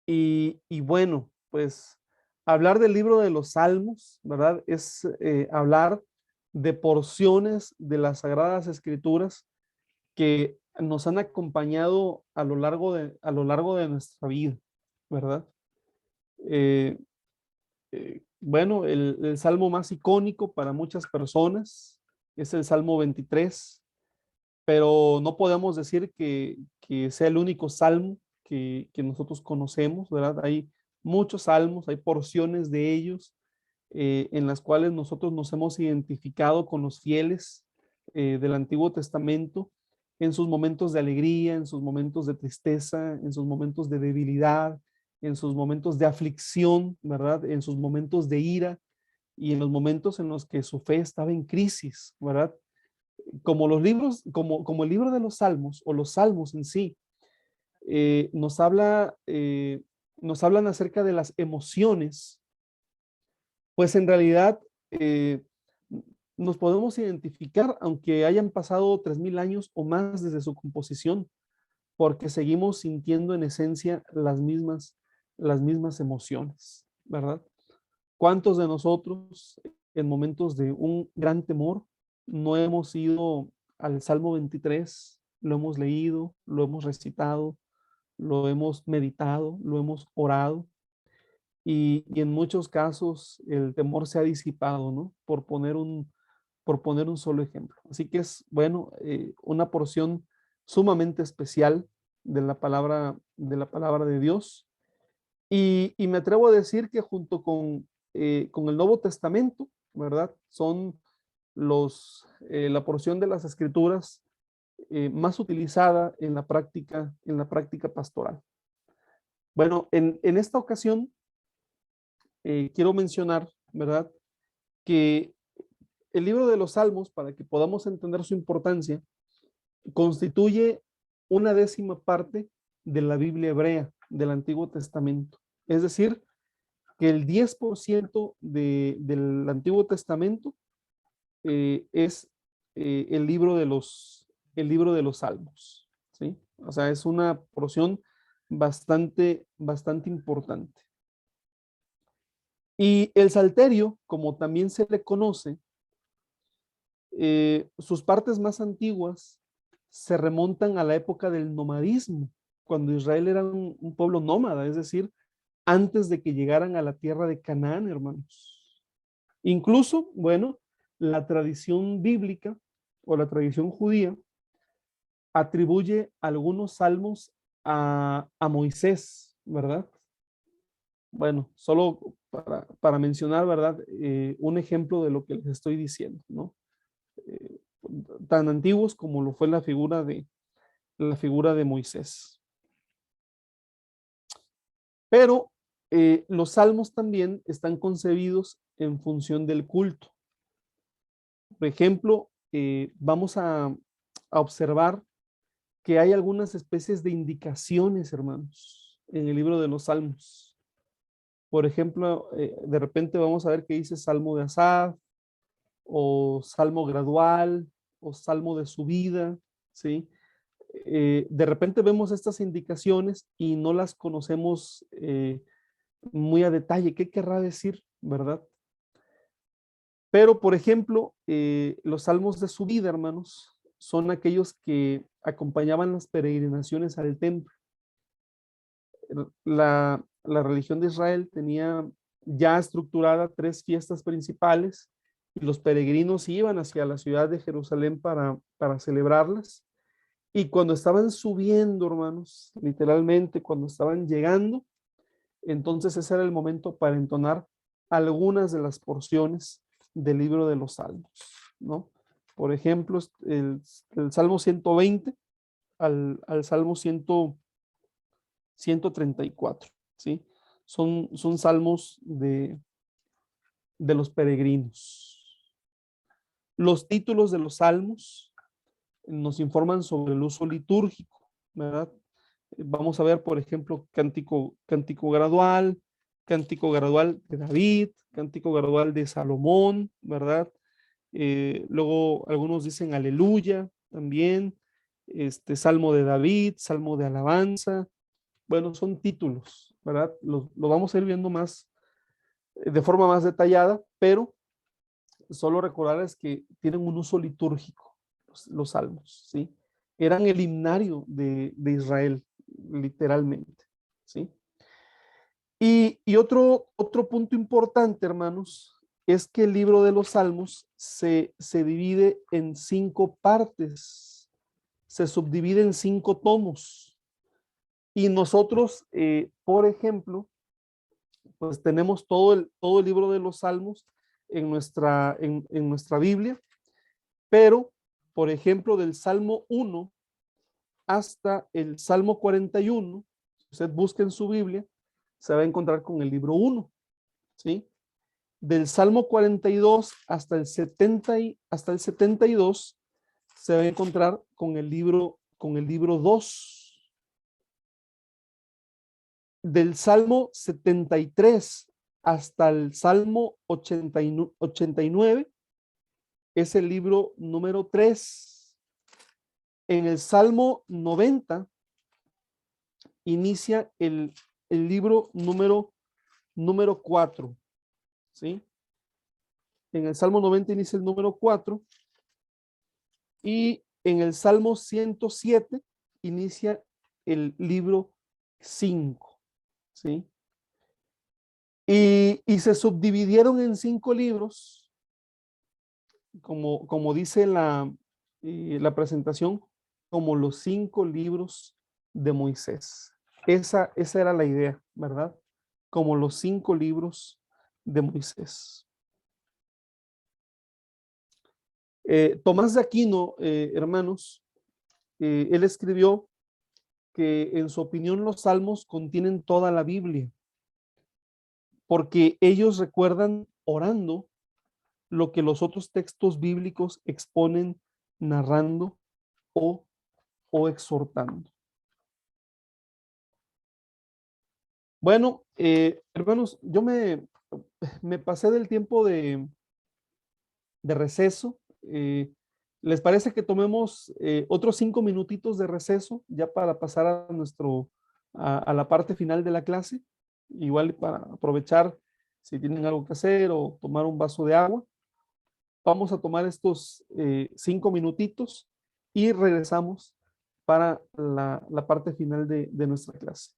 Y bueno, pues hablar del libro de los Salmos, ¿verdad? Es hablar de porciones de las Sagradas Escrituras que nos han acompañado a lo largo de nuestra vida, ¿verdad? Eh, bueno, el salmo más icónico para muchas personas es el Salmo 23, pero no podemos decir que sea el único salmo que nosotros conocemos, ¿verdad? Hay muchos salmos, hay porciones de ellos en las cuales nosotros nos hemos identificado con los fieles del Antiguo Testamento en sus momentos de alegría, en sus momentos de tristeza, en sus momentos de debilidad, en sus momentos de aflicción, ¿verdad? En sus momentos de ira y en los momentos en los que su fe estaba en crisis, ¿verdad? Como los libros, como el libro de los Salmos o los Salmos en sí, nos hablan acerca de las emociones, pues en realidad nos podemos identificar, aunque hayan pasado 3000 años o más desde su composición, porque seguimos sintiendo en esencia las mismas emociones, ¿verdad? ¿Cuántos de nosotros en momentos de un gran temor no hemos ido al Salmo 23, lo hemos leído, lo hemos recitado, lo hemos meditado, lo hemos orado? Y en muchos casos el temor se ha disipado, ¿no? Por poner un solo ejemplo. Así que es, bueno, una porción sumamente especial de la palabra de Dios. Y me atrevo a decir que junto con el Nuevo Testamento, ¿verdad? Son la porción de las Escrituras más utilizada en la práctica pastoral. Bueno, en esta ocasión quiero mencionar, ¿verdad? Que el libro de los Salmos, para que podamos entender su importancia, constituye una 10ª parte de la Biblia hebrea del Antiguo Testamento. Es decir, que el 10% del Antiguo Testamento es el libro el libro de los Salmos, ¿sí? O sea, es una porción bastante importante. Y el Salterio, como también se le conoce, sus partes más antiguas se remontan a la época del nomadismo, cuando Israel era un pueblo nómada, es decir, antes de que llegaran a la tierra de Canaán, hermanos. Incluso, bueno, la tradición bíblica o la tradición judía atribuye algunos salmos a Moisés, ¿verdad? Bueno, solo para mencionar, ¿verdad? Un ejemplo de lo que les estoy diciendo, ¿no? Eh, Tan antiguos como lo fue la figura de Moisés. Pero los salmos también están concebidos en función del culto. Por ejemplo, vamos a observar que hay algunas especies de indicaciones, hermanos, en el libro de los Salmos. Por ejemplo, de repente vamos a ver que dice Salmo de Asaf, o Salmo gradual, o Salmo de subida, ¿sí? De repente vemos estas indicaciones y no las conocemos muy a detalle. ¿Qué querrá decir, verdad? Pero, por ejemplo, los salmos de subida, hermanos, son aquellos que acompañaban las peregrinaciones al templo. La religión de Israel tenía ya estructurada 3 fiestas principales y los peregrinos iban hacia la ciudad de Jerusalén para celebrarlas. Y cuando estaban subiendo, hermanos, literalmente cuando estaban llegando, entonces ese era el momento para entonar algunas de las porciones del libro de los Salmos, ¿no? Por ejemplo, el Salmo 120 al Salmo 134, ¿sí? Son salmos de los peregrinos. Los títulos de los salmos nos informan sobre el uso litúrgico, ¿verdad? Vamos a ver, por ejemplo, cántico gradual de David, cántico gradual de Salomón, ¿verdad? luego algunos dicen aleluya también, Salmo de David, Salmo de alabanza. Bueno, son títulos, ¿verdad? Lo vamos a ir viendo más, de forma más detallada, pero solo recordarles que tienen un uso litúrgico, los salmos, ¿sí? Eran el himnario de Israel, literalmente, ¿sí? Y otro punto importante, hermanos, es que el libro de los salmos se divide en 5 partes, se subdivide en 5 tomos. Y nosotros, por ejemplo, pues tenemos todo el libro de los salmos en nuestra Biblia, pero, por ejemplo, del Salmo 1 hasta el Salmo 41, si usted busca en su Biblia, se va a encontrar con el libro 1, ¿sí? Del Salmo 42 hasta el 72 se va a encontrar con el libro 2. Del Salmo 73 hasta el Salmo 89 es el libro número 3. En el Salmo 90 inicia el libro número 4, ¿sí? En el Salmo 90 inicia el número 4 y en el Salmo 107 inicia el libro 5, ¿sí? Y se subdividieron en 5 libros, como dice la presentación, como los 5 libros de Moisés. Esa era la idea, ¿verdad? Como los 5 libros de Moisés. Tomás de Aquino, hermanos, él escribió que en su opinión los salmos contienen toda la Biblia, porque ellos recuerdan orando lo que los otros textos bíblicos exponen narrando o exhortando. Bueno, hermanos, yo me pasé del tiempo de receso. ¿Les parece que tomemos otros 5 minutitos de receso ya para pasar a la parte final de la clase? Igual para aprovechar si tienen algo que hacer o tomar un vaso de agua. Vamos a tomar estos 5 minutitos y regresamos para la parte final de nuestra clase.